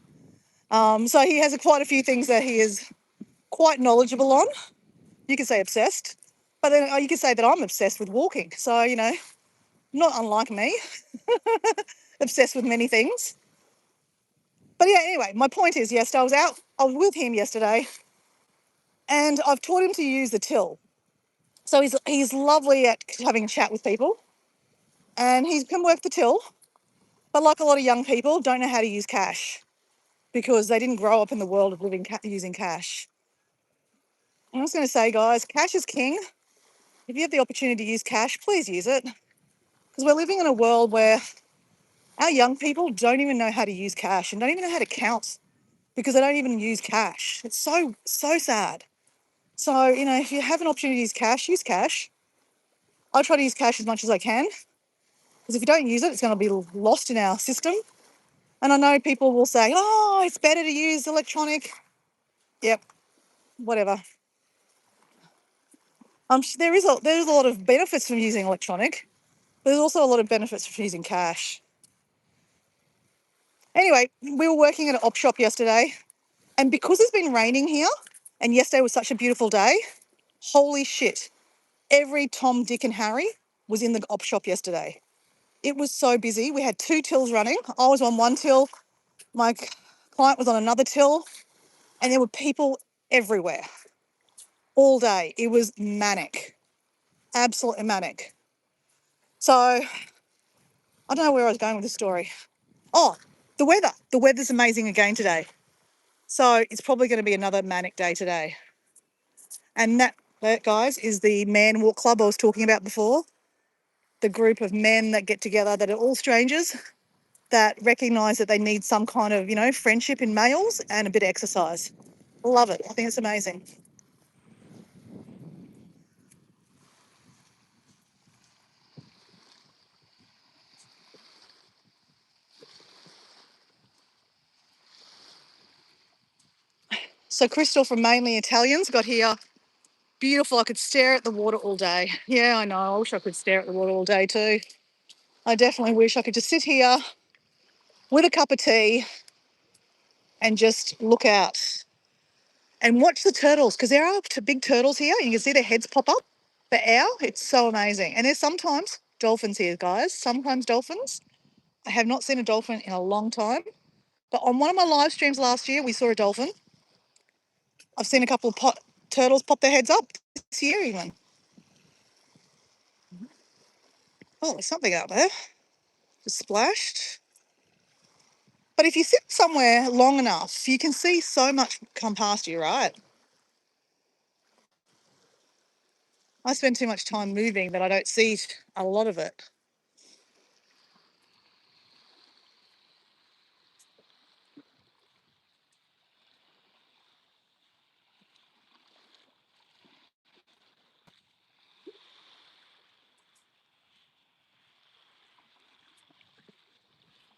So he has quite a few things that he is quite knowledgeable on. You could say obsessed, but then you could say that I'm obsessed with walking. So, not unlike me, obsessed with many things. But yeah, anyway, my point is, I was with him yesterday, and I've taught him to use the till. So he's lovely at having a chat with people, and he can work the till, but like a lot of young people, don't know how to use cash because they didn't grow up in the world of using cash. And I was going to say, guys, cash is king. If you have the opportunity to use cash, please use it, because we're living in a world where our young people don't even know how to use cash and don't even know how to count because they don't even use cash. It's so sad. So, if you have an opportunity to use cash. I try to use cash as much as I can, because if you don't use it, it's going to be lost in our system. And I know people will say, oh, it's better to use electronic. Yep, whatever. There's a lot of benefits from using electronic, but there's also a lot of benefits from using cash. Anyway, we were working at an op shop yesterday, and because it's been raining here, and yesterday was such a beautiful day, holy shit, every Tom, Dick and Harry was in the op shop yesterday. It was so busy. We had 2 tills running. I was on one till, my client was on another till, and there were people everywhere all day. It was manic, absolutely manic. So I don't know where I was going with this story. Oh, the weather. The weather's amazing again today. So it's probably going to be another manic day today. And that, guys, is the Man Walk Club I was talking about before. The group of men that get together that are all strangers, that recognise that they need some kind of, friendship in males and a bit of exercise. Love it. I think it's amazing. So Crystal from Mainly Italians got here. Beautiful. I could stare at the water all day. Yeah, I know. I wish I could stare at the water all day too. I definitely wish I could just sit here with a cup of tea and just look out and watch the turtles, because there are big turtles here. You can see their heads pop up. The owl, it's so amazing. And there's sometimes dolphins here, guys. Sometimes dolphins. I have not seen a dolphin in a long time. But on one of my live streams last year, we saw a dolphin. I've seen a couple of turtles pop their heads up this year even. Oh, there's something out there. Just splashed. But if you sit somewhere long enough, you can see so much come past you, right? I spend too much time moving that I don't see a lot of it.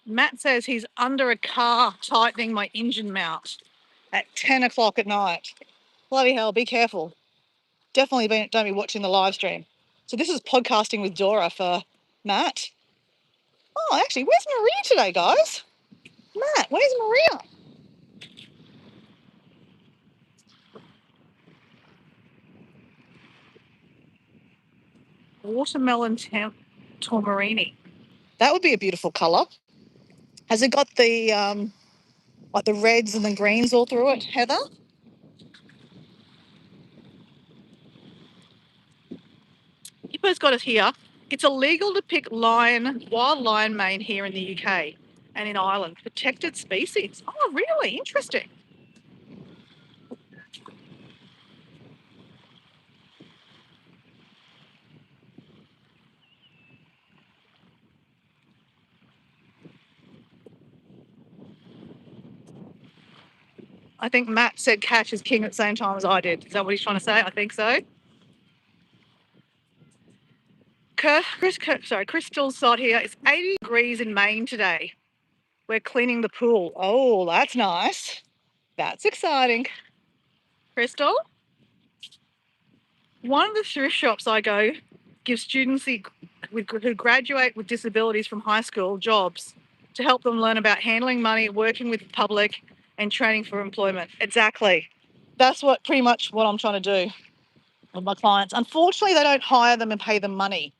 Matt says he's under a car tightening my engine mount at 10 o'clock at night. Bloody hell, be careful. Definitely don't be watching the live stream. So this is podcasting with Dora for Matt. Oh, actually, where's Maria today, guys? Matt, where's Maria? Watermelon Tomarini. That would be a beautiful colour. Has it got the like the reds and the greens all through it, Heather? Hippo's got it here. It's illegal to pick wild lion mane here in the UK and in Ireland. Protected species. Oh, really? Interesting. I think Matt said catch is king at the same time as I did. Is that what he's trying to say? I think so. Crystal's site here. It's 80 degrees in Maine today. We're cleaning the pool. Oh, that's nice. That's exciting. Crystal? One of the thrift shops I go gives students who graduate with disabilities from high school jobs to help them learn about handling money, working with the public, and training for employment. Exactly. That's pretty much what I'm trying to do with my clients. Unfortunately, they don't hire them and pay them money.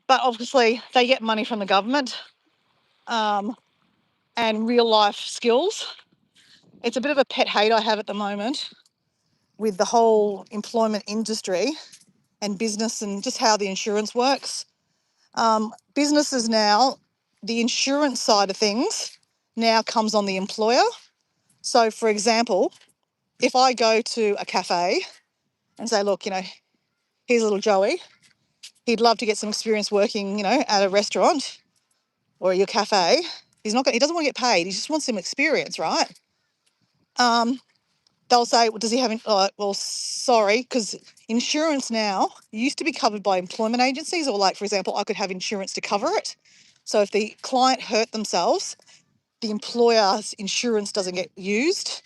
But obviously, they get money from the government and real life skills. It's a bit of a pet hate I have at the moment with the whole employment industry and business and just how the insurance works. Businesses now, the insurance side of things now comes on the employer. So, for example, if I go to a cafe and say, look, here's little Joey, he'd love to get some experience working, at a restaurant or your cafe. He doesn't want to get paid. He just wants some experience, right? They'll say, well, does he have, well, sorry, because insurance now used to be covered by employment agencies, or like, for example, I could have insurance to cover it. So if the client hurt themselves, the employer's insurance doesn't get used.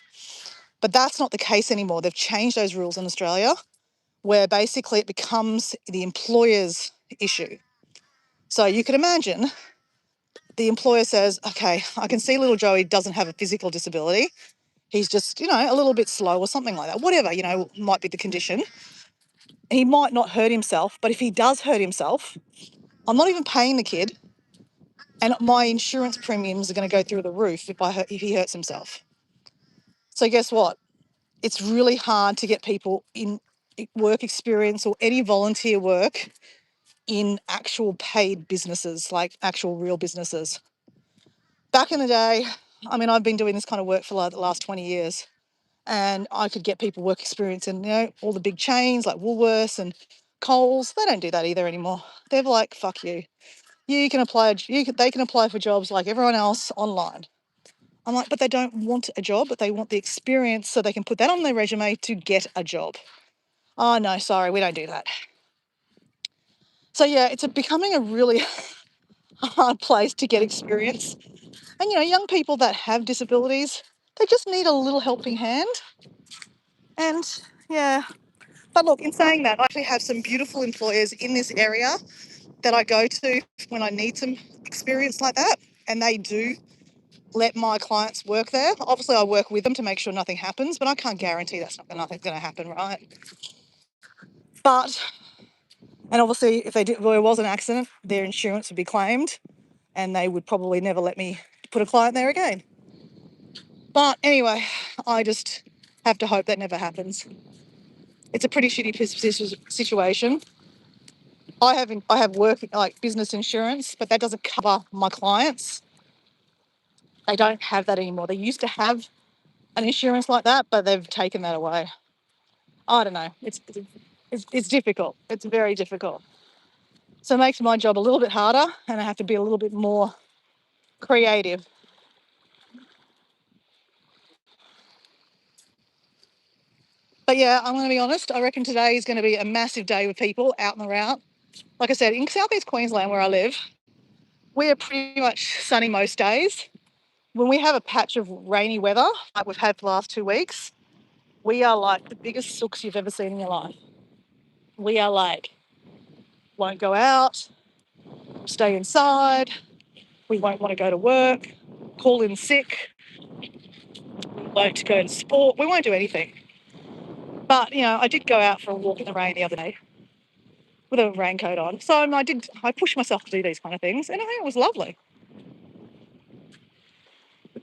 But that's not the case anymore. They've changed those rules in Australia, where basically it becomes the employer's issue. So you could imagine the employer says, okay, I can see little Joey doesn't have a physical disability. He's just, a little bit slow or something like that. Whatever, might be the condition. He might not hurt himself, but if he does hurt himself, I'm not even paying the kid, and my insurance premiums are going to go through the roof if he hurts himself. So guess what? It's really hard to get people in work experience or any volunteer work in actual paid businesses, like actual real businesses. Back in the day, I've been doing this kind of work for the last 20 years. And I could get people work experience in, all the big chains like Woolworths and Coles. They don't do that either anymore. They're like, fuck you. They can apply for jobs like everyone else online. I'm like, but they don't want a job, but they want the experience so they can put that on their resume to get a job. Oh, no, sorry, we don't do that. So, yeah, it's becoming a really hard place to get experience. And, young people that have disabilities, they just need a little helping hand. And, yeah. But look, in saying that, I actually have some beautiful employers in this area that I go to when I need some experience like that. And they do let my clients work there. Obviously, I work with them to make sure nothing happens, but I can't guarantee nothing's going to happen, right? But And obviously, if there was an accident, their insurance would be claimed and they would probably never let me put a client there again. But anyway, I just have to hope that never happens. It's a pretty shitty situation. I have work, like business insurance, but that doesn't cover my clients. They don't have that anymore. They used to have an insurance like that, but they've taken that away. I don't know. It's difficult. It's very difficult. So it makes my job a little bit harder, and I have to be a little bit more creative. But yeah, I'm going to be honest. I reckon today is going to be a massive day with people out and around. Like I said, in southeast Queensland where I live, we are pretty much sunny most days. When we have a patch of rainy weather, like we've had for the last 2 weeks, we are like the biggest sooks you've ever seen in your life. We are like, won't go out, stay inside, we won't want to go to work, call in sick, we won't go to sport, we won't do anything. But, you know, I did go out for a walk in the rain the other day with a raincoat on. So I pushed myself to do these kind of things, and I think it was lovely.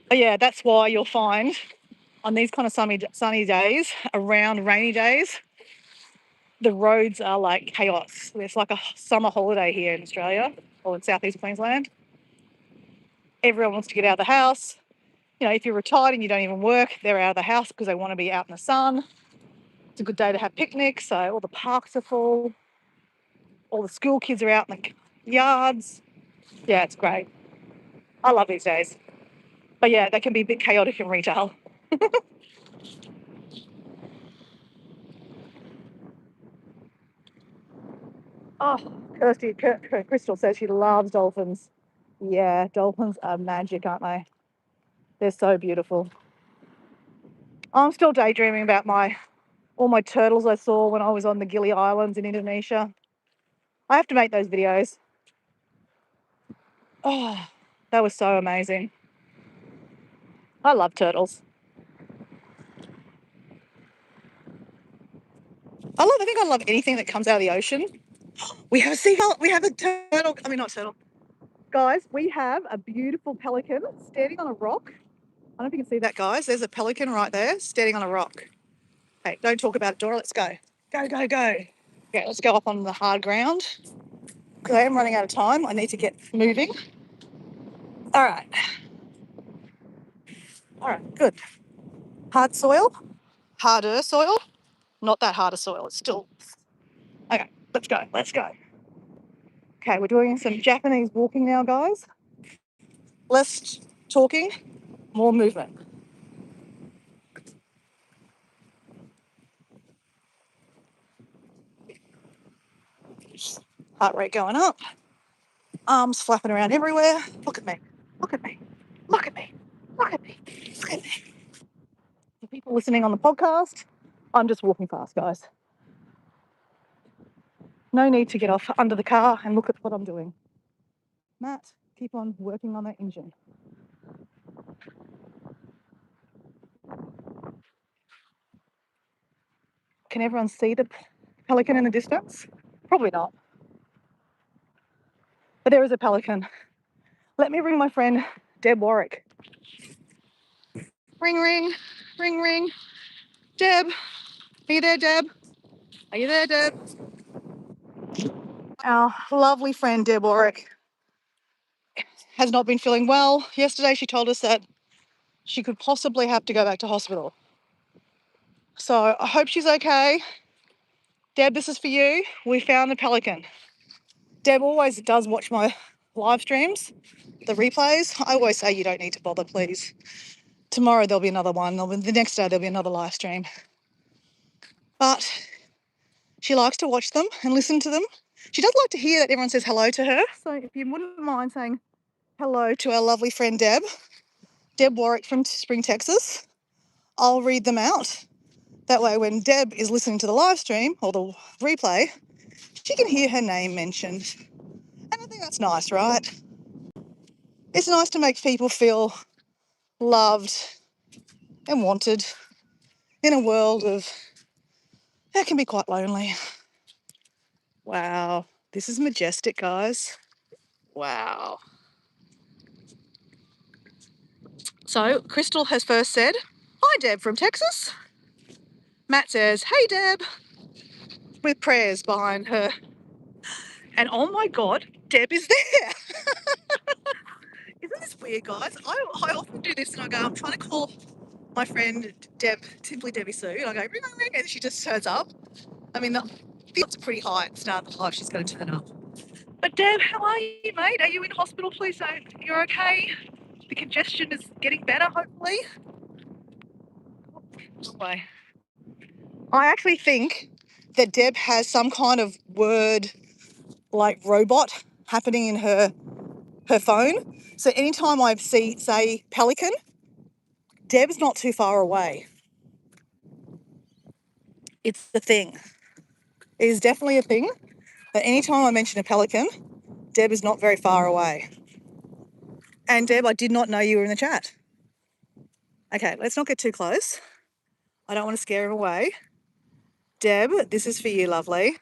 But yeah, that's why you'll find on these kind of sunny days, around rainy days, the roads are like chaos. It's like a summer holiday here in Australia or in southeast Queensland. Everyone wants to get out of the house. You know, if you're retired and you don't even work, they're out of the house because they want to be out in the sun. It's a good day to have picnics, so all the parks are full. All the school kids are out in the yards. Yeah, it's great. I love these days. But yeah, they can be a bit chaotic in retail. Oh, Crystal says she loves dolphins. Yeah, dolphins are magic, aren't they? They're so beautiful. I'm still daydreaming about all my turtles I saw when I was on the Gili Islands in Indonesia. I have to make those videos. Oh, that was so amazing. I love turtles. I think I love anything that comes out of the ocean. We have a seagull. We have a turtle. I mean, not turtle. Guys, we have a beautiful pelican standing on a rock. I don't know if you can see that, guys. There's a pelican right there standing on a rock. Hey, don't talk about it, Dora. Let's go. Go, go, go. Okay, let's go up on the hard ground. Because I am running out of time. I need to get moving. All right. All right, good. Hard soil. Harder soil. Not that harder soil. It's still... Okay, let's go. Let's go. Okay, we're doing some Japanese walking now, guys. Less talking, more movement. Heart rate going up. Arms flapping around everywhere. Look at me. Look at me. Look at me. Look at me. Look at me. For people listening on the podcast, I'm just walking fast, guys. No need to get off under the car and look at what I'm doing. Matt, keep on working on that engine. Can everyone see the pelican in the distance? Probably not. But there is a pelican. Let me ring my friend Deb Warwick. Ring, ring, ring, ring. Deb, are you there, Deb? Are you there, Deb? Our lovely friend Deb Warwick has not been feeling well. Yesterday she told us that she could possibly have to go back to hospital. So I hope she's okay. Deb, this is for you. We found the pelican. Deb always does watch my live streams, the replays. I always say you don't need to bother, please. Tomorrow there'll be another one. The next day there'll be another live stream. But she likes to watch them and listen to them. She does like to hear that everyone says hello to her. So if you wouldn't mind saying hello to our lovely friend Deb Warwick from Spring, Texas, I'll read them out. That way when Deb is listening to the live stream or the replay, she can hear her name mentioned. And I think that's nice, right? It's nice to make people feel loved and wanted in a world that can be quite lonely. Wow. This is majestic, guys. Wow. So Crystal has first said, "Hi, Deb from Texas." Matt says, "Hey, Deb," with prayers behind her. And oh my God, Deb is there. Isn't this weird, guys? I often do this and I go, I'm trying to call my friend Deb, Simply Debbie Sue, and I go, ring, ring, ring, and she just turns up. I mean, the odds are pretty high at the start of the live she's going to turn up. But Deb, how are you, mate? Are you in hospital? Please say you're okay. The congestion is getting better, hopefully. Anyway, I actually think that Deb has some kind of word like robot happening in her phone. So anytime I say pelican, Deb's not too far away. It's the thing. It is definitely a thing that anytime I mention a pelican, Deb is not very far away. And Deb, I did not know you were in the chat. Okay, let's not get too close. I don't want to scare her away. Deb, this is for you, lovely.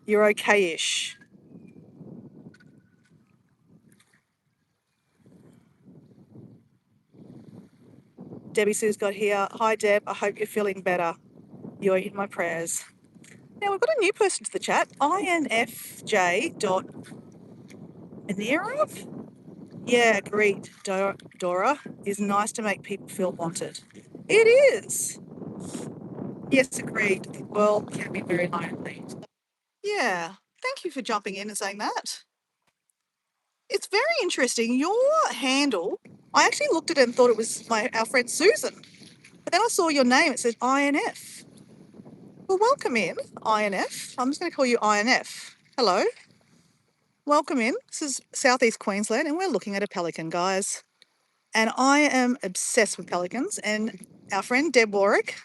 You're okay-ish. Debbie Sue's got here. Hi, Deb. I hope you're feeling better. You're in my prayers. Now, we've got a new person to the chat. INFJ.Anirov. Yeah, agreed, Dora. It's nice to make people feel wanted. It is. Yes, agreed. The world can be very lonely. Yeah, thank you for jumping in and saying that. It's very interesting. Your handle, I actually looked at it and thought it was our friend Susan. But then I saw your name. It says INF. Well, welcome in, INF. I'm just going to call you INF. Hello. Welcome in. This is Southeast Queensland, and we're looking at a pelican, guys. And I am obsessed with pelicans. And our friend Deb Warwick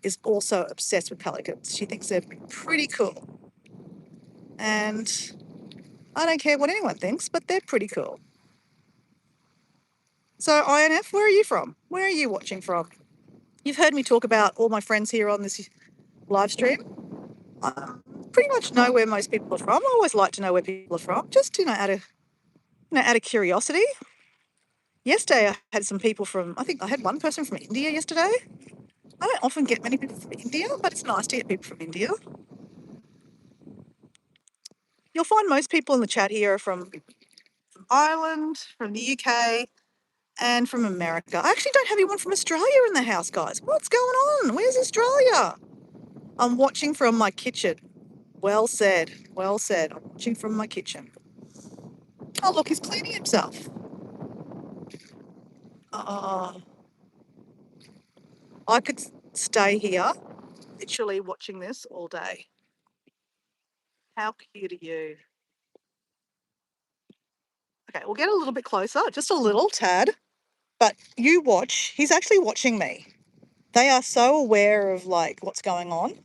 is also obsessed with pelicans. She thinks they're pretty cool. And I don't care what anyone thinks, but they're pretty cool. So, INF, where are you from? Where are you watching from? You've heard me talk about all my friends here on this live stream. I pretty much know where most people are from. I always like to know where people are from, just out of curiosity. Yesterday, I had some people from. I think I had one person from India yesterday. I don't often get many people from India, but it's nice to get people from India. You'll find most people in the chat here are from Ireland, from the UK, and from America. I actually don't have anyone from Australia in the house, guys. What's going on? Where's Australia? I'm watching from my kitchen. Well said. Well said. I'm watching from my kitchen. Oh, look, he's cleaning himself. Oh, I could stay here, literally watching this all day. How cute are you? Okay, we'll get a little bit closer, just a little tad. But you watch. He's actually watching me. They are so aware of like what's going on.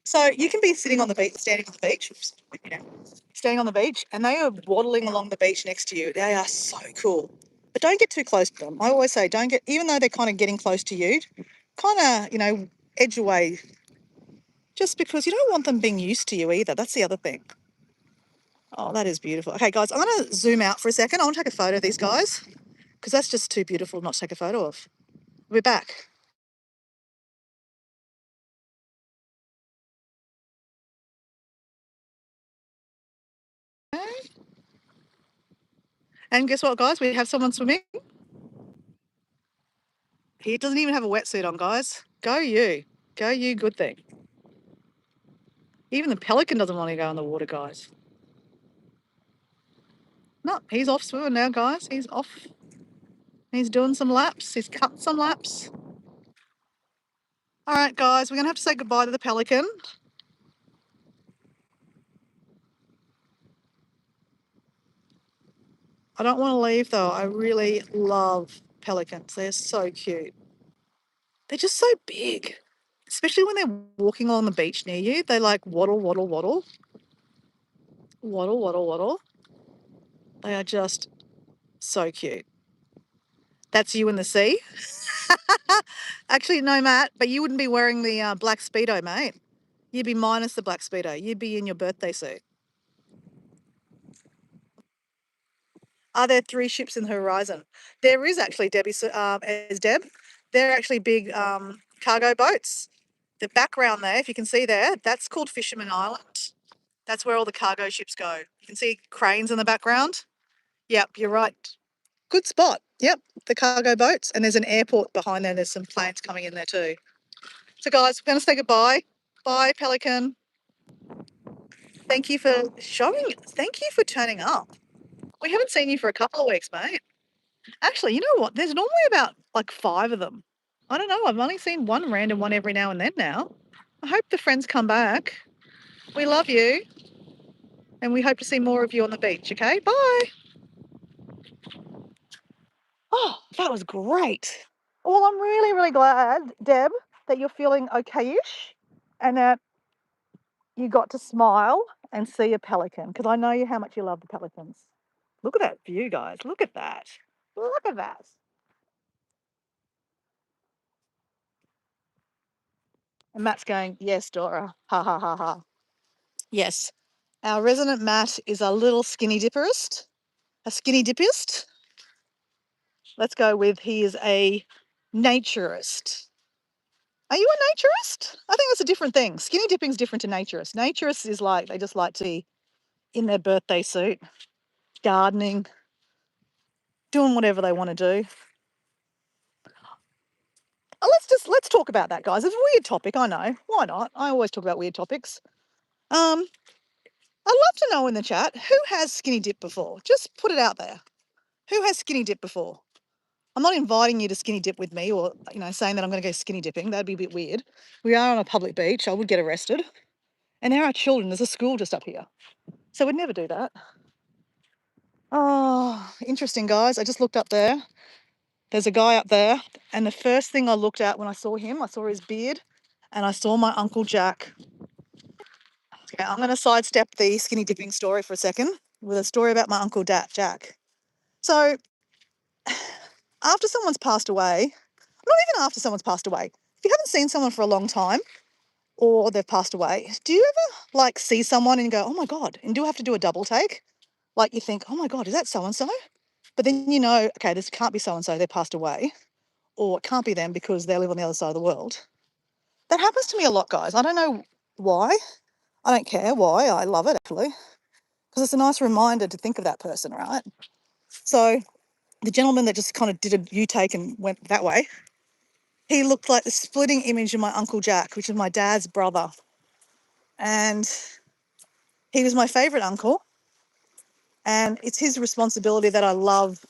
So you can be sitting on the beach, standing on the beach, standing on the beach, and they are waddling along the beach next to you. They are so cool. But don't get too close to them. I always say don't get, even though they're kind of getting close to you, kind of, edge away. Just because you don't want them being used to you either. That's the other thing. Oh, that is beautiful. Okay, guys, I'm going to zoom out for a second. I want to take a photo of these guys because that's just too beautiful not to take a photo of. We'll be back. Okay. And guess what, guys? We have someone swimming. He doesn't even have a wetsuit on, guys. Go you. Go you, good thing. Even the pelican doesn't want to go in the water, guys. No, he's off swimming now, guys. He's off. He's doing some laps. He's cut some laps. All right, guys, we're going to have to say goodbye to the pelican. I don't want to leave, though. I really love pelicans. They're so cute. They're just so big, especially when they're walking along the beach near you. They like waddle, waddle, waddle. Waddle, waddle, waddle. They are just so cute. That's you in the sea. Actually, no, Matt, but you wouldn't be wearing the black Speedo, mate. You'd be minus the black Speedo. You'd be in your birthday suit. Are there 3 ships in the horizon? There is actually, Debbie, as Deb. They're actually big cargo boats. The background there, if you can see there, that's called Fisherman Island. That's where all the cargo ships go. You can see cranes in the background. Yep, you're right. Good spot. Yep, the cargo boats. And there's an airport behind there. There's some planes coming in there too. So, guys, we're going to say goodbye. Bye, Pelican. Thank you for showing. Thank you for turning up. We haven't seen you for a couple of weeks, mate. Actually, you know what? There's normally about like 5 of them. I don't know. I've only seen one random one every now and then now. I hope the friends come back. We love you. And we hope to see more of you on the beach, okay? Bye. Oh, that was great. Well, I'm really, really glad, Deb, that you're feeling okay-ish and that you got to smile and see a pelican because I know how much you love the pelicans. Look at that view, guys. Look at that. Look at that. And Matt's going, yes, Dora. Ha, ha, ha, ha. Yes. Our resident Matt is a little skinny dipperist. A skinny dippist. Let's go with he is a naturist. Are you a naturist? I think that's a different thing. Skinny dipping's different to naturist. Naturist is like they just like to be in their birthday suit, gardening, doing whatever they want to do. Let's talk about that, guys. It's a weird topic, I know. Why not? I always talk about weird topics. I'd love to know in the chat who has skinny dip before. Just put it out there. Who has skinny dip before? I'm not inviting you to skinny dip with me or saying that I'm going to go skinny dipping. That'd be a bit weird. We are on a public beach. I would get arrested. And there are children. There's a school just up here. So we'd never do that. Oh, interesting, guys. I just looked up there. There's a guy up there. And the first thing I looked at when I saw him, I saw his beard and I saw my Uncle Jack. Okay, I'm going to sidestep the skinny dipping story for a second with a story about my Uncle Jack. So after someone's passed away, not even after someone's passed away, if you haven't seen someone for a long time or they've passed away, do you ever see someone and go, oh my God, and do have to do a double take? Like you think, oh my God, is that so-and-so? But then okay, this can't be so-and-so, they passed away. Or it can't be them because they live on the other side of the world. That happens to me a lot, guys. I don't know why. I don't care why. I love it, actually. Because it's a nice reminder to think of that person, right? So the gentleman that just kind of did a U-take and went that way, he looked like the splitting image of my Uncle Jack, which is my dad's brother. And he was my favourite uncle. And it's his responsibility that I love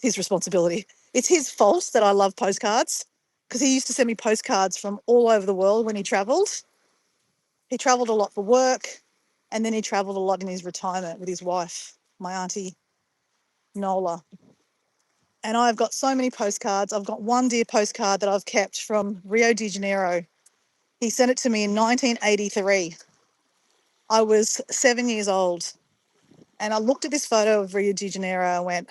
his responsibility. It's his fault that I love postcards because he used to send me postcards from all over the world when he travelled. He travelled a lot for work and then he travelled a lot in his retirement with his wife, my auntie Nola. And I've got so many postcards. I've got one dear postcard that I've kept from Rio de Janeiro. He sent it to me in 1983. I was 7 years old. And I looked at this photo of Rio de Janeiro and went,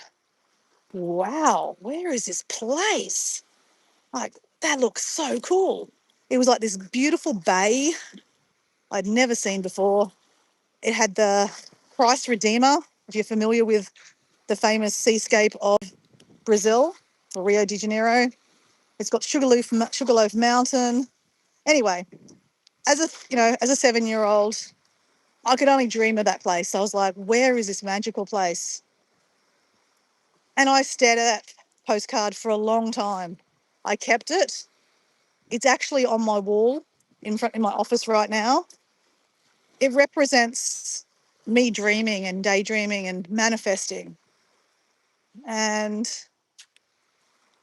wow, where is this place? Like, that looks so cool. It was like this beautiful bay I'd never seen before. It had the Christ Redeemer, if you're familiar with the famous seascape of Brazil, or Rio de Janeiro. It's got Sugarloaf Mountain. Anyway, as a 7-year-old, I could only dream of that place. I was like, where is this magical place? And I stared at that postcard for a long time. I kept it. It's actually on my wall in my office right now. It represents me dreaming and daydreaming and manifesting. And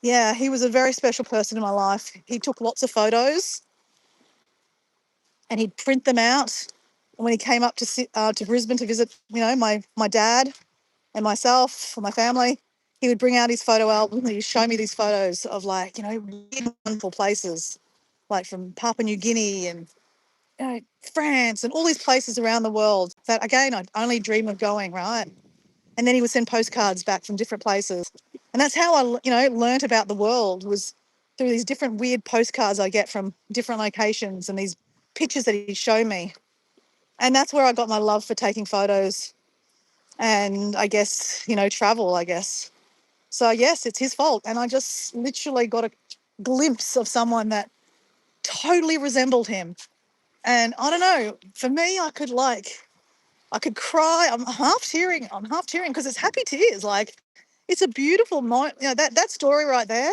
yeah, he was a very special person in my life. He took lots of photos and he'd print them out. And when he came up to Brisbane to visit, my dad and myself and my family, he would bring out his photo album and he'd show me these photos of wonderful places, like from Papua New Guinea and France and all these places around the world that, again, I'd only dream of going, right? And then he would send postcards back from different places. And that's how I, learnt about the world, was through these different weird postcards I get from different locations and these pictures that he'd show me. And that's where I got my love for taking photos and I guess, travel, I guess. So yes, it's his fault. And I just literally got a glimpse of someone that totally resembled him. And I don't know, for me, I could cry. I'm half tearing because it's happy tears. Like, it's a beautiful moment. That story right there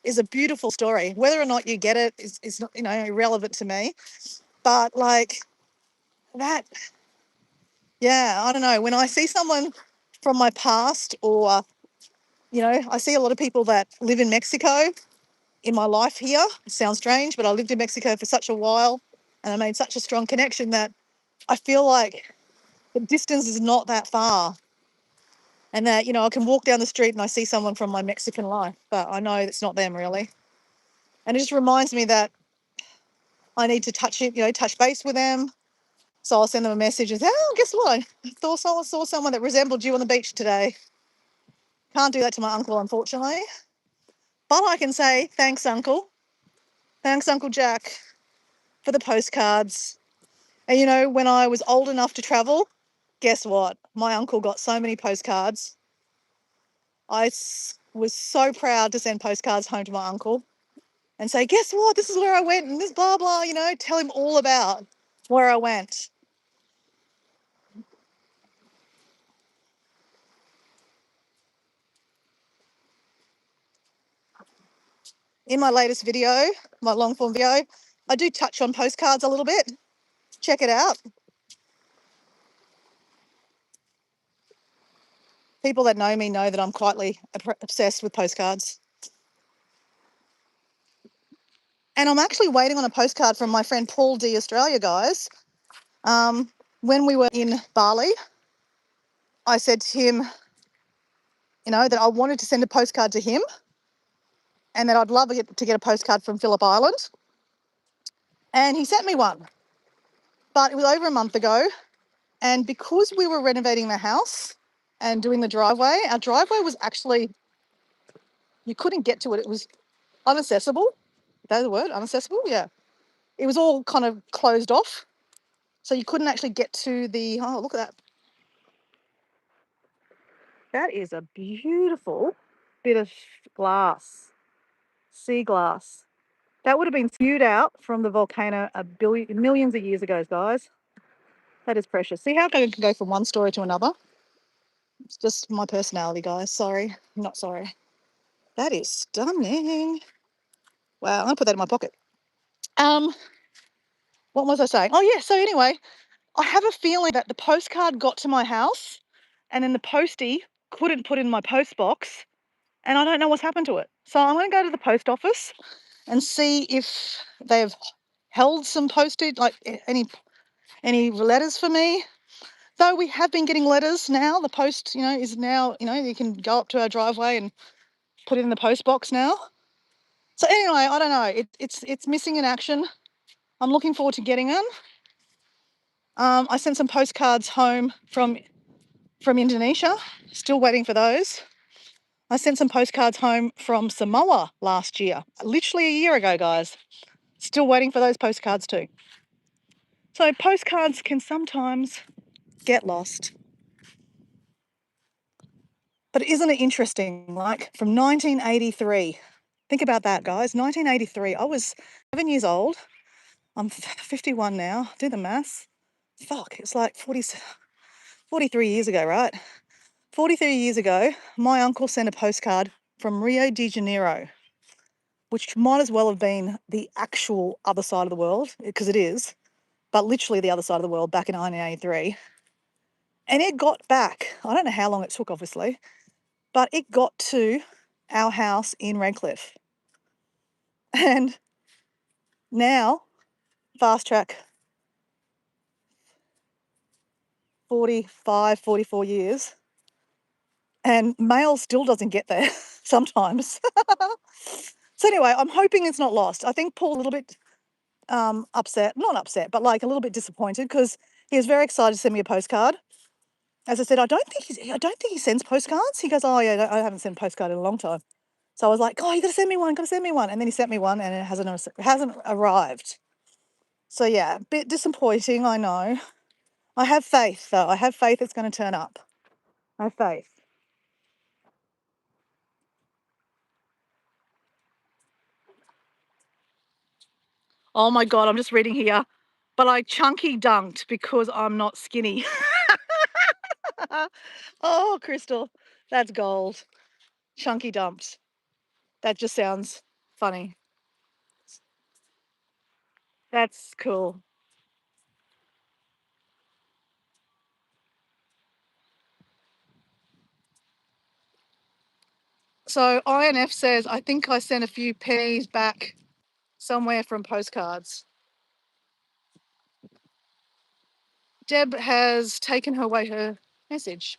is a beautiful story. Whether or not you get it is not, irrelevant to me. But like that, yeah, I don't know. When I see someone from my past or, I see a lot of people that live in Mexico in my life here. It sounds strange, but I lived in Mexico for such a while and I made such a strong connection that I feel like the distance is not that far. And that, I can walk down the street and I see someone from my Mexican life, but I know it's not them really. And it just reminds me that I need to touch base with them. So I'll send them a message and say, oh, guess what? I saw someone that resembled you on the beach today. Can't do that to my uncle, unfortunately. But I can say, thanks, Uncle. Thanks, Uncle Jack, for the postcards. And, when I was old enough to travel, guess what? My uncle got so many postcards. I was so proud to send postcards home to my uncle and say, guess what? This is where I went and this blah, blah, tell him all about where I went. In my latest video, my long form video, I do touch on postcards a little bit. Check it out. People that know me know that I'm quietly obsessed with postcards. And I'm actually waiting on a postcard from my friend Paul D. Australia, guys. When we were in Bali, I said to him, that I wanted to send a postcard to him and that I'd love to get a postcard from Phillip Island. And he sent me one. But it was over a month ago. And because we were renovating the house and doing the driveway, our driveway was actually, you couldn't get to it. It was unaccessible. Is that the word? Unaccessible? Yeah. It was all kind of closed off. So you couldn't actually get to oh, look at that. That is a beautiful bit of glass, sea glass. That would have been spewed out from the volcano millions of years ago, guys. That is precious. See how I can go from one story to another? It's just my personality, guys. Sorry. Not sorry. That is stunning. Wow, I'm going to put that in my pocket. What was I saying? Oh, yeah. So anyway, I have a feeling that the postcard got to my house and then the postie couldn't put in my post box and I don't know what's happened to it. So I'm going to go to the post office and see if they've held some postage, like any letters for me. Though we have been getting letters now. The post, is now, you can go up to our driveway and put it in the post box now. So anyway, I don't know. It's missing in action. I'm looking forward to getting them. I sent some postcards home from Indonesia. Still waiting for those. I sent some postcards home from Samoa last year. Literally a year ago, guys. Still waiting for those postcards too. So postcards can sometimes get lost. But isn't it interesting? Like from 1983. Think about that, guys. 1983. I was 7 years old. I'm 51 now. Do the maths. Fuck, it's like 43 years ago, right? 43 years ago, my uncle sent a postcard from Rio de Janeiro, which might as well have been the actual other side of the world, because it is, but literally the other side of the world back in 1983. And it got back. I don't know how long it took, obviously, but it got to our house in Redcliffe. And now, fast track 45, 44 years, and mail still doesn't get there sometimes. So anyway, I'm hoping it's not lost. I think Paul's a little bit not upset, but like a little bit disappointed because he was very excited to send me a postcard. As I said, I don't think he sends postcards. He goes, oh yeah, I haven't sent a postcard in a long time. So I was like, oh, you got to send me one, got to send me one. And then he sent me one and it hasn't arrived. So yeah, a bit disappointing, I know. I have faith though. I have faith it's going to turn up. I have faith. Oh my God, I'm just reading here. But I chunky dunked because I'm not skinny. Oh, Crystal, that's gold. Chunky dumped. That just sounds funny. That's cool. So INF says, I think I sent a few pennies back somewhere from postcards. Deb has taken away her message.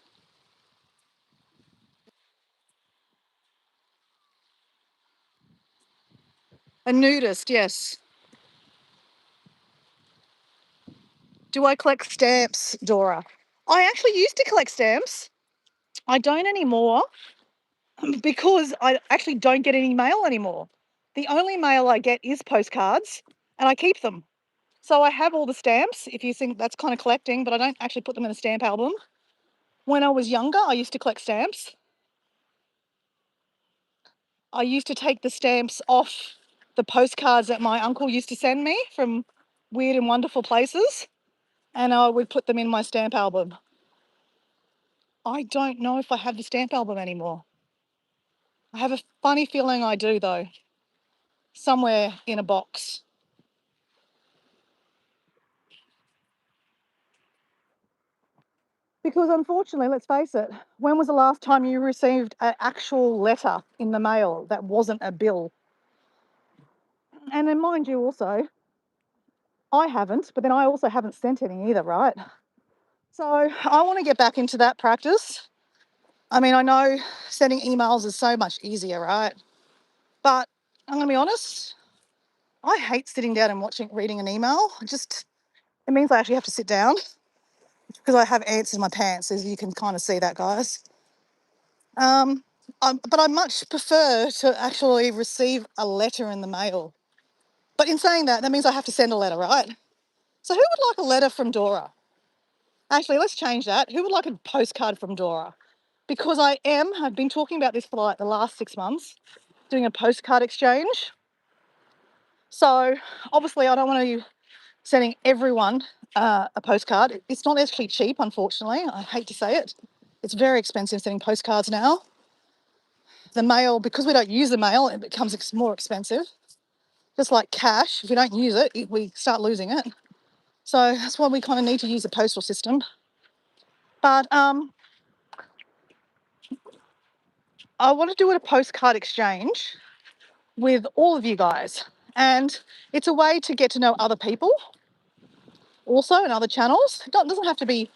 A nudist, yes. Do I collect stamps, Dora? I actually used to collect stamps. I don't anymore because I actually don't get any mail anymore. The only mail I get is postcards and I keep them. So I have all the stamps, if you think that's kind of collecting, but I don't actually put them in a stamp album. When I was younger, I used to collect stamps. I used to take the stamps off the postcards that my uncle used to send me from weird and wonderful places, and I would put them in my stamp album. I don't know if I have the stamp album anymore. I have a funny feeling I do, though, somewhere in a box. Because unfortunately, let's face it, when was the last time you received an actual letter in the mail that wasn't a bill? And then mind you also, I haven't, but then I also haven't sent any either, right? So I want to get back into that practice. I mean, I know sending emails is so much easier, right? But I'm going to be honest, I hate sitting down and reading an email. It means I actually have to sit down because I have ants in my pants, as you can kind of see that, guys. But I much prefer to actually receive a letter in the mail. But in saying that, that means I have to send a letter, right? So who would like a letter from Dora? Actually, let's change that. Who would like a postcard from Dora? Because I've been talking about this for like the last 6 months, doing a postcard exchange. So obviously I don't want to be sending everyone a postcard. It's not actually cheap, unfortunately. I hate to say it. It's very expensive sending postcards now. The mail, because we don't use the mail, it becomes more expensive. Just like cash, if we don't use it, we start losing it. So that's why we kind of need to use the postal system. But I want to do a postcard exchange with all of you guys. And it's a way to get to know other people also in other channels. It doesn't have to be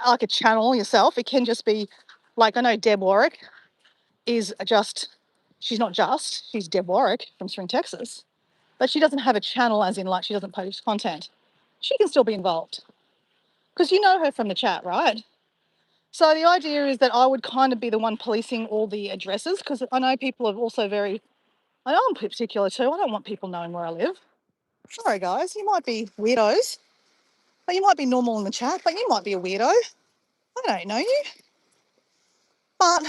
like a channel yourself. It can just be like, I know Deb Warwick she's Deb Warwick from Spring, Texas. But she doesn't have a channel as in like she doesn't post content. She can still be involved. Because you know her from the chat, right? So the idea is that I would kind of be the one policing all the addresses because I know people are also I know I'm particular too. I don't want people knowing where I live. Sorry guys, you might be weirdos, but you might be normal in the chat, but you might be a weirdo. I don't know you. But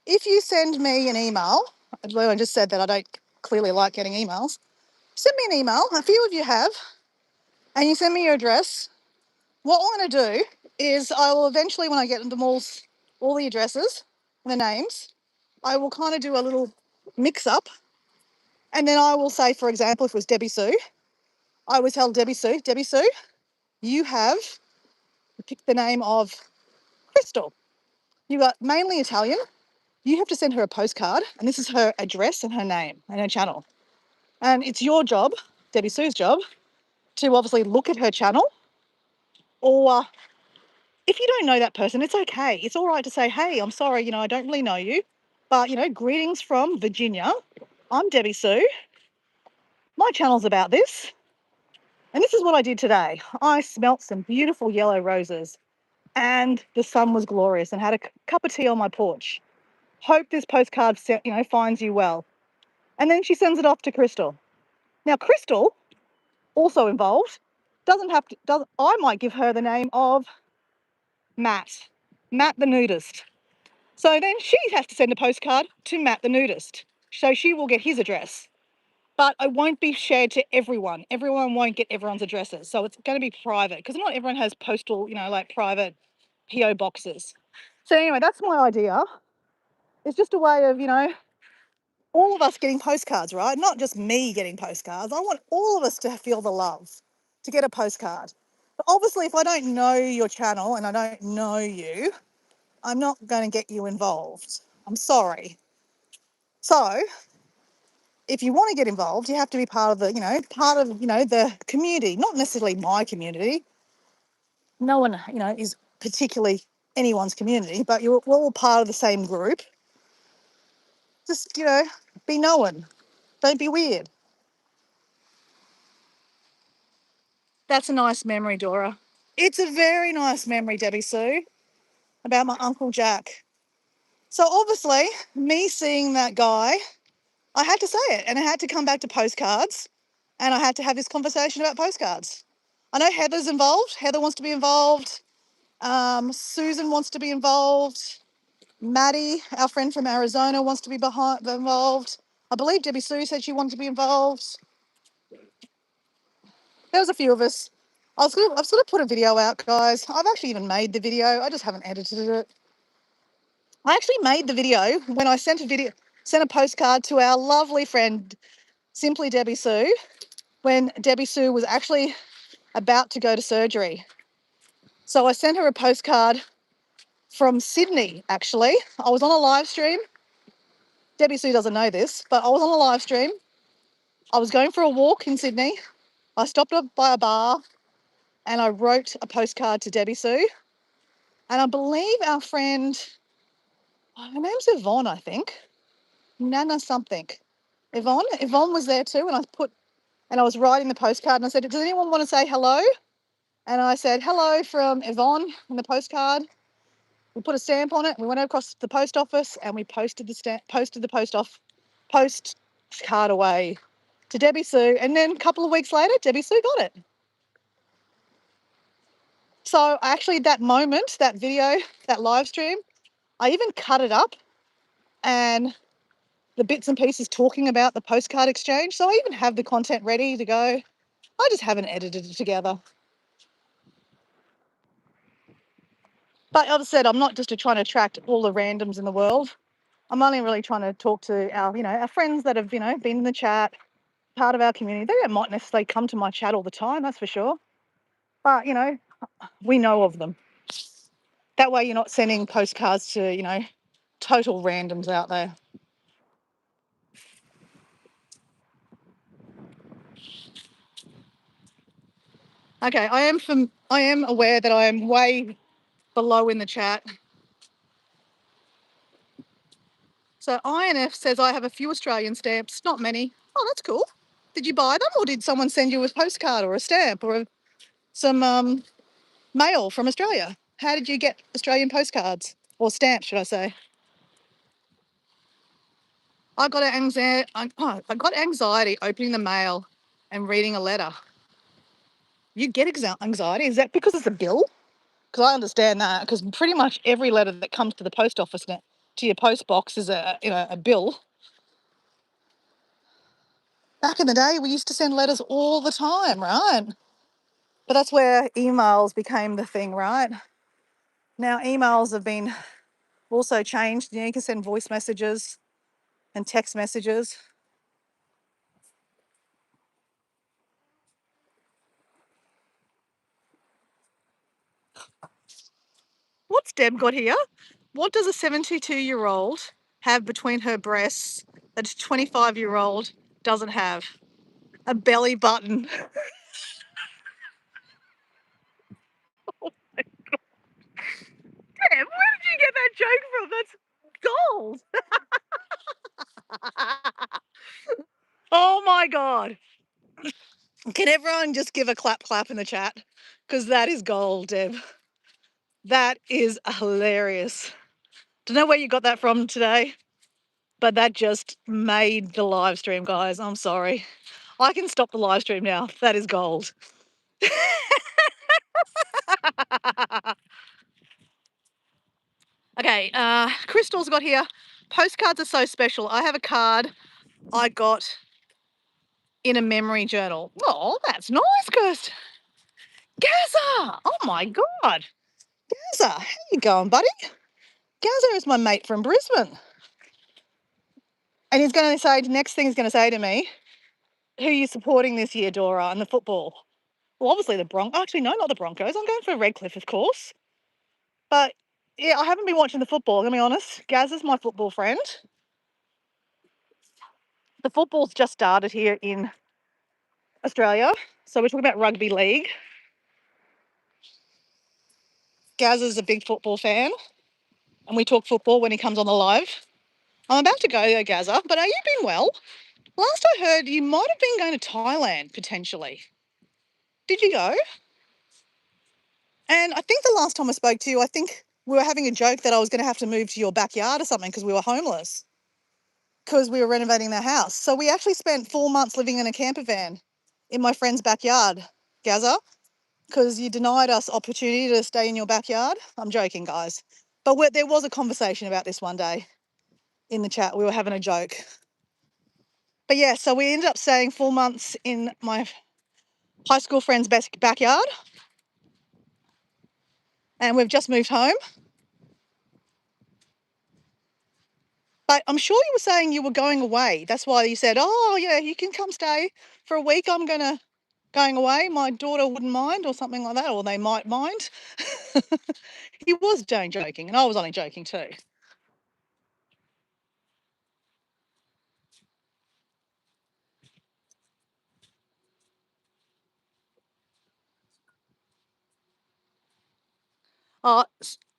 if you send me an email, well, I just said that I don't clearly like getting emails. Send me an email, a few of you have, and you send me your address. What I'm going to do is I will eventually, when I get them all the addresses and the names, I will kind of do a little mix up. And then I will say, for example, if it was Debbie Sue, I would tell Debbie Sue, you have picked the name of Crystal. You are mainly Italian. You have to send her a postcard, and this is her address and her name and her channel. And it's your job, Debbie Sue's job, to obviously look at her channel. Or if you don't know that person, it's okay. It's all right to say, hey, I'm sorry, I don't really know you. But, greetings from Virginia. I'm Debbie Sue. My channel's about this. And this is what I did today. I smelt some beautiful yellow roses and the sun was glorious and had a cup of tea on my porch. Hope this postcard finds you well. And then she sends it off to Crystal. Now Crystal, also involved, I might give her the name of Matt the nudist. So then she has to send a postcard to Matt the nudist. So she will get his address. But it won't be shared to everyone. Everyone won't get everyone's addresses. So it's going to be private because not everyone has postal, like private PO boxes. So anyway, that's my idea. It's just a way of, all of us getting postcards, right? Not just me getting postcards. I want all of us to feel the love, to get a postcard. But obviously, if I don't know your channel and I don't know you, I'm not going to get you involved. I'm sorry. So if you want to get involved, you have to be part of the community, not necessarily my community. No one, is particularly anyone's community, but we're all part of the same group. Just, be known. Don't be weird. That's a nice memory, Dora. It's a very nice memory, Debbie Sue, about my Uncle Jack. So obviously, me seeing that guy, I had to say it, and I had to come back to postcards, and I had to have this conversation about postcards. I know Heather's involved. Heather wants to be involved. Susan wants to be involved. Maddie, our friend from Arizona, wants to be involved. I believe Debbie Sue said she wanted to be involved. There was a few of us. I've sort of put a video out, guys. I've actually even made the video. I just haven't edited it. I actually made the video when I sent a postcard to our lovely friend, Simply Debbie Sue, when Debbie Sue was actually about to go to surgery. So I sent her a postcard from Sydney, actually. I was on a live stream. Debbie Sue doesn't know this, but I was on a live stream. I was going for a walk in Sydney. I stopped up by a bar and I wrote a postcard to Debbie Sue. And I believe our friend, her name's Yvonne, I think. Nana something. Yvonne was there too, and I was writing the postcard and I said, does anyone want to say hello? And I said, hello from Yvonne in the postcard. We put a stamp on it. We went across to the post office and we posted the postcard away to Debbie Sue. And then a couple of weeks later, Debbie Sue got it. So actually that moment, that video, that live stream, I even cut it up and the bits and pieces talking about the postcard exchange. So I even have the content ready to go. I just haven't edited it together. But as I said, I'm not just trying to attract all the randoms in the world. I'm only really trying to talk to our friends that have, been in the chat, part of our community. They might necessarily come to my chat all the time, that's for sure. But, we know of them. That way you're not sending postcards to, total randoms out there. Okay, I am aware that I am way below in the chat. So INF says I have a few Australian stamps, not many. Oh, that's cool. Did you buy them or did someone send you a postcard or a stamp or some mail from Australia? How did you get Australian postcards or stamps, should I say? I got anxiety opening the mail and reading a letter. You get anxiety? Is that because it's a bill? Because I understand that, because pretty much every letter that comes to the post office now, to your post box is a bill. Back in the day, we used to send letters all the time, right? But that's where emails became the thing, right? Now emails have been also changed. You can send voice messages and text messages. What's Deb got here? What does a 72-year-old have between her breasts that a 25-year-old doesn't have? A belly button. Deb, where did you get that joke from? That's gold. Oh my God. Can everyone just give a clap in the chat? Because that is gold, Deb. That is hilarious. Don't know where you got that from today, but that just made the live stream, guys. I'm sorry. I can stop the live stream now. That is gold. Okay, Crystal's got here. Postcards are so special. I have a card I got in a memory journal. Oh, that's nice, Kirst. Gazza! Oh my God. Gazza, how you going, buddy? Gazza is my mate from Brisbane. And he's going to say, next thing he's going to say to me, who are you supporting this year, Dora, in the football? Well, obviously the Broncos. Actually, no, not the Broncos. I'm going for Redcliffe, of course. But yeah, I haven't been watching the football, I'm going to be honest. Gazza's my football friend. The football's just started here in Australia. So we're talking about rugby league. Gazza's a big football fan. And we talk football when he comes on the live. I'm about to go though, Gazza, but are you been well? Last I heard, you might have been going to Thailand, potentially. Did you go? And I think the last time I spoke to you, I think we were having a joke that I was going to have to move to your backyard or something because we were homeless, because we were renovating the house. So we actually spent 4 months living in a camper van in my friend's backyard, Gazza, because you denied us opportunity to stay in your backyard. I'm joking, guys. But there was a conversation about this one day in the chat. We were having a joke. But yeah, so we ended up staying 4 months in my high school friend's backyard. And we've just moved home. But I'm sure you were saying you were going away. That's why you said, oh, yeah, you can come stay for a week. I'm going away. My daughter wouldn't mind or something like that, or they might mind. He was joking, and I was only joking too.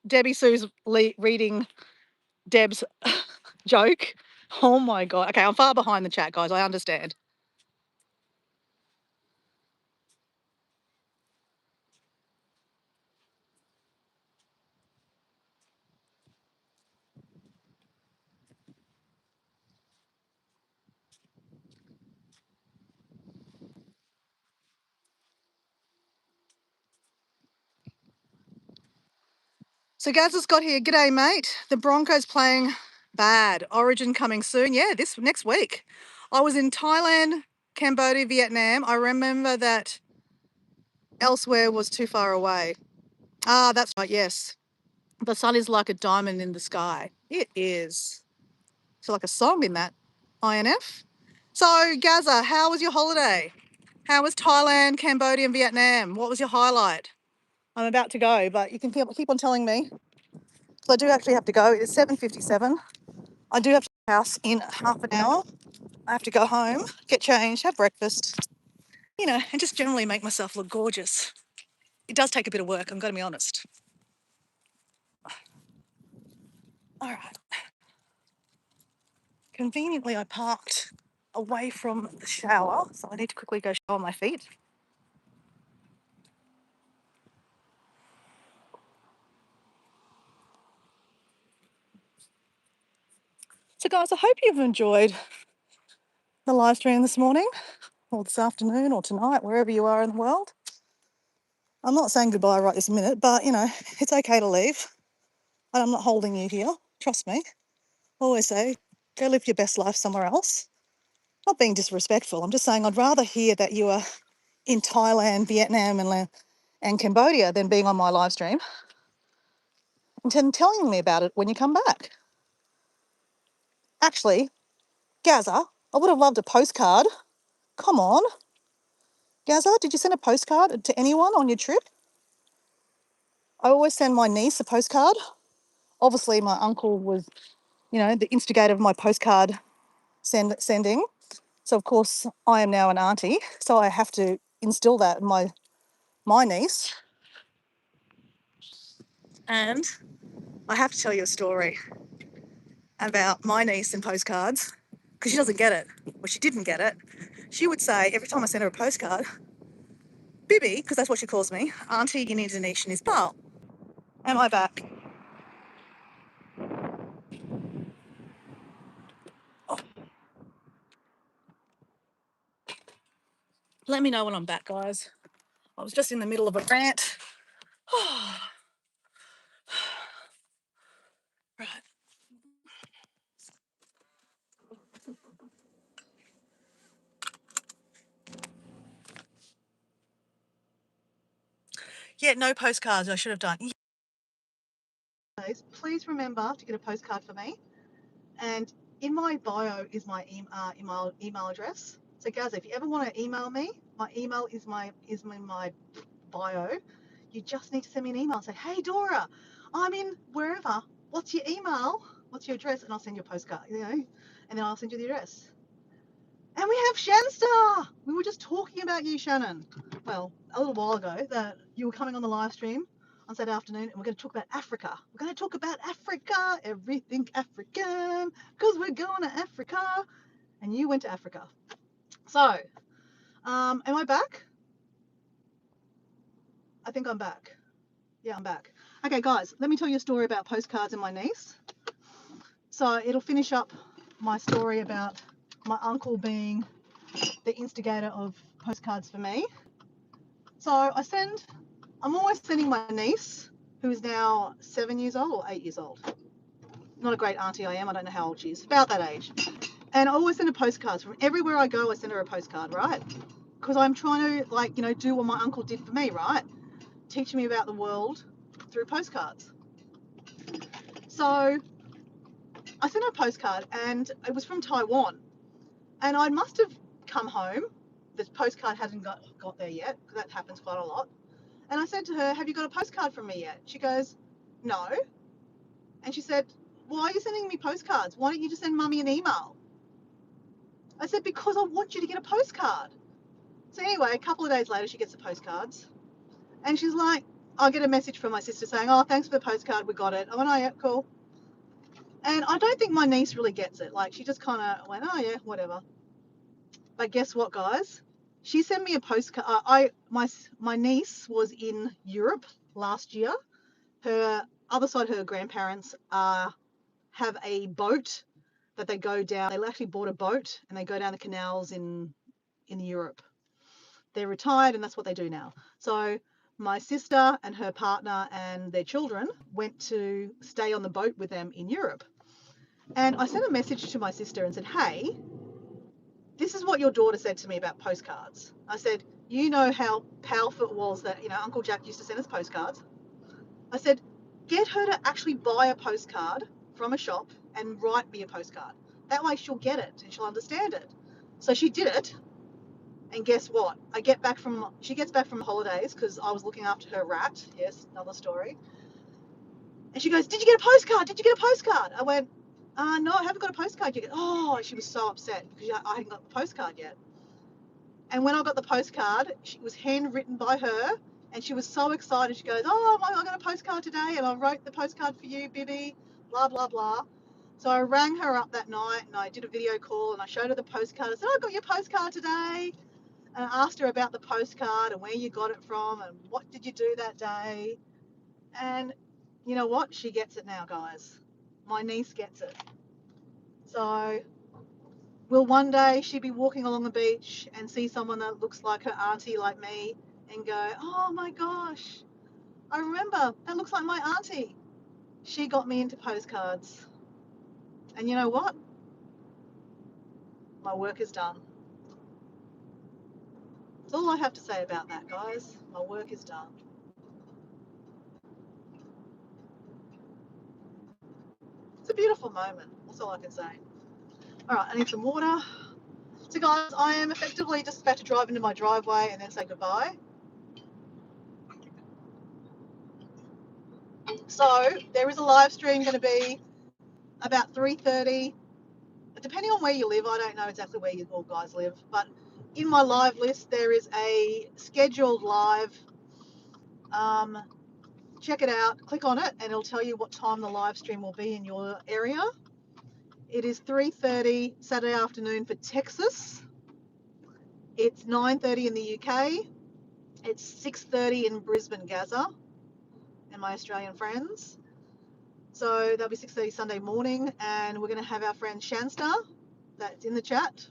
Debbie Sue's reading Deb's joke. Oh my God. Okay, I'm far behind the chat, guys. I understand. So Gazza's got here. G'day, mate. The Broncos playing bad. Origin coming soon. Yeah, this next week. I was in Thailand, Cambodia, Vietnam. I remember that elsewhere was too far away. Ah, that's right, yes. The sun is like a diamond in the sky. It is. So like a song in that INF. So Gazza, how was your holiday? How was Thailand, Cambodia and Vietnam? What was your highlight? I'm about to go, but you can keep on telling me. So I do actually have to go. It's 7:57. I do have to leave the house in half an hour. I have to go home, get changed, have breakfast, and just generally make myself look gorgeous. It does take a bit of work, I'm going to be honest. All right. Conveniently, I parked away from the shower, so I need to quickly go shower my feet. So guys, I hope you've enjoyed the live stream this morning, or this afternoon, or tonight, wherever you are in the world. I'm not saying goodbye right this minute, but it's okay to leave. I'm not holding you here, trust me. I always say, go live your best life somewhere else. Not being disrespectful, I'm just saying I'd rather hear that you are in Thailand, Vietnam and Cambodia than being on my live stream and telling me about it when you come back. Actually, Gazza, I would have loved a postcard. Come on. Gazza, did you send a postcard to anyone on your trip? I always send my niece a postcard. Obviously, my uncle was, the instigator of my postcard sending. So, of course, I am now an auntie. So I have to instill that in my niece. And I have to tell you a story about my niece and postcards, because she doesn't get it. Well, she didn't get it. She would say, every time I sent her a postcard, Bibi, because that's what she calls me, Auntie in Indonesian is pal. Am I back? let me know when I'm back, guys. I was just in the middle of a rant. Right. Yeah, no postcards. I should have done. Please remember to get a postcard for me. And in my bio is my email address. So guys, if you ever want to email me, my email is in my bio. You just need to send me an email and say, hey Dora, I'm in wherever. What's your email? What's your address? And I'll send you a postcard, and then I'll send you the address. And we have Shanstar. We were just talking about you, Shannon. Well, a little while ago that you were coming on the live stream on Saturday afternoon, and we're going to talk about Africa. We're going to talk about Africa, everything African, because we're going to Africa. And you went to Africa. So, am I back? I think I'm back. Yeah, I'm back. Okay, guys, let me tell you a story about postcards and my niece. So it'll finish up my story about my uncle being the instigator of postcards for me. So I'm always sending my niece, who is now 7 years old or 8 years old. Not a great auntie I am, I don't know how old she is, about that age. And I always send her postcards. From everywhere I go, I send her a postcard, right? Because I'm trying to, do what my uncle did for me, right? Teach me about the world through postcards. So I sent her a postcard, and it was from Taiwan. And I must have come home. The postcard hasn't got there yet, because that happens quite a lot. And I said to her, have you got a postcard from me yet? She goes, no. And she said, why are you sending me postcards? Why don't you just send mummy an email? I said, because I want you to get a postcard. So anyway, a couple of days later, she gets the postcards. And she's like, I get a message from my sister saying, oh, thanks for the postcard, we got it. I went, oh, yeah, cool. And I don't think my niece really gets it. Like, she just kind of went, oh, yeah, whatever. But guess what, guys? She sent me a postcard. My niece was in Europe last year. Her other side, her grandparents have a boat that they go down. They actually bought a boat and they go down the canals in Europe. They're retired and that's what they do now. So my sister and her partner and their children went to stay on the boat with them in Europe. And I sent a message to my sister and said, hey, this is what your daughter said to me about postcards. I said, you know how powerful it was that, Uncle Jack used to send us postcards. I said, get her to actually buy a postcard from a shop and write me a postcard. That way she'll get it and she'll understand it. So she did it. And guess what? She gets back from holidays because I was looking after her rat. Yes, another story. And she goes, did you get a postcard? Did you get a postcard? I went, no, I haven't got a postcard yet. Oh, she was so upset because I hadn't got the postcard yet. And when I got the postcard, it was handwritten by her. And she was so excited. She goes, oh, I got a postcard today. And I wrote the postcard for you, Bibby, blah, blah, blah. So I rang her up that night and I did a video call and I showed her the postcard. I said, I got your postcard today. And I asked her about the postcard and where you got it from and what did you do that day. And you know what? She gets it now, guys. My niece gets it. So will one day she be walking along the beach and see someone that looks like her auntie, like me, and go, oh my gosh, I remember, that looks like my auntie. She got me into postcards. And you know what? My work is done. That's all I have to say about that, guys. My work is done. It's a beautiful moment. That's all I can say. All right, I need some water. So guys, I am effectively just about to drive into my driveway and then say goodbye. So there is a live stream going to be about 3:30. Depending on where you live, I don't know exactly where you all guys live, but in my live list there is a scheduled live. Check it out, click on it, and it'll tell you what time the live stream will be in your area. It is 3:30 Saturday afternoon for Texas. It's 9:30 in the UK. It's 6:30 in Brisbane, Gaza, and my Australian friends. So that'll be 6:30 Sunday morning, and we're going to have our friend Shanstar, that's in the chat,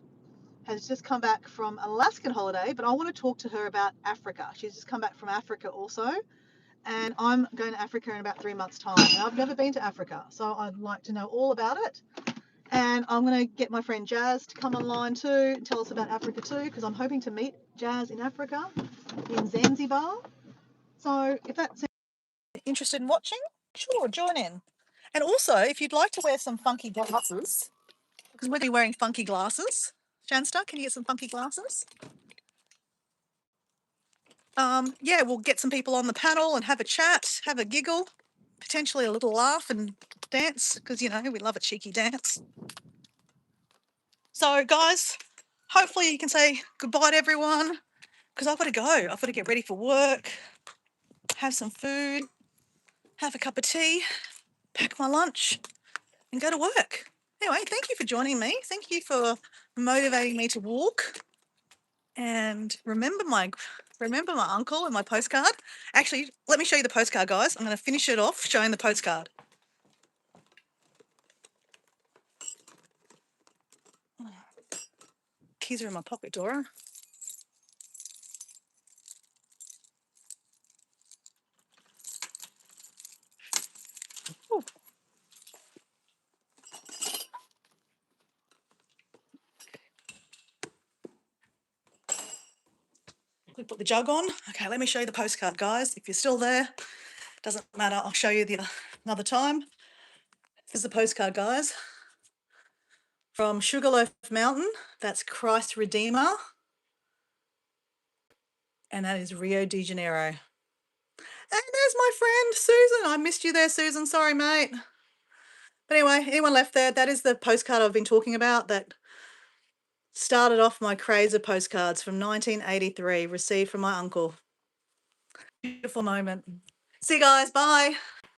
has just come back from Alaskan holiday, but I want to talk to her about Africa. She's just come back from Africa also, and I'm going to Africa in about 3 months' time. And I've never been to Africa, so I'd like to know all about it. And I'm going to get my friend Jazz to come online too and tell us about Africa too, because I'm hoping to meet Jazz in Africa, in Zanzibar. So if that's interested in watching, sure, join in. And also, if you'd like to wear some funky glasses, because we're going to be wearing funky glasses. Shansta, can you get some funky glasses? Yeah, we'll get some people on the panel and have a chat, have a giggle, potentially a little laugh and dance, because, you know, we love a cheeky dance. So, guys, hopefully you can say goodbye to everyone, because I've got to go. I've got to get ready for work, have some food, have a cup of tea, pack my lunch, and go to work. Anyway, thank you for joining me. Thank you for motivating me to walk. And remember my uncle and my postcard. Actually, let me show you the postcard, guys. I'm going to finish it off showing the postcard. Keys are in my pocket, Dora. Ooh. We put the jug on. Okay, let me show you the postcard, guys. If you're still there, doesn't matter. I'll show you another time. Here's the postcard, guys. From Sugarloaf Mountain. That's Christ Redeemer. And that is Rio de Janeiro. And there's my friend, Susan. I missed you there, Susan. Sorry, mate. But anyway, anyone left there, that is the postcard I've been talking about that started off my craze of postcards from 1983, received from my uncle. Beautiful moment. See you guys. Bye.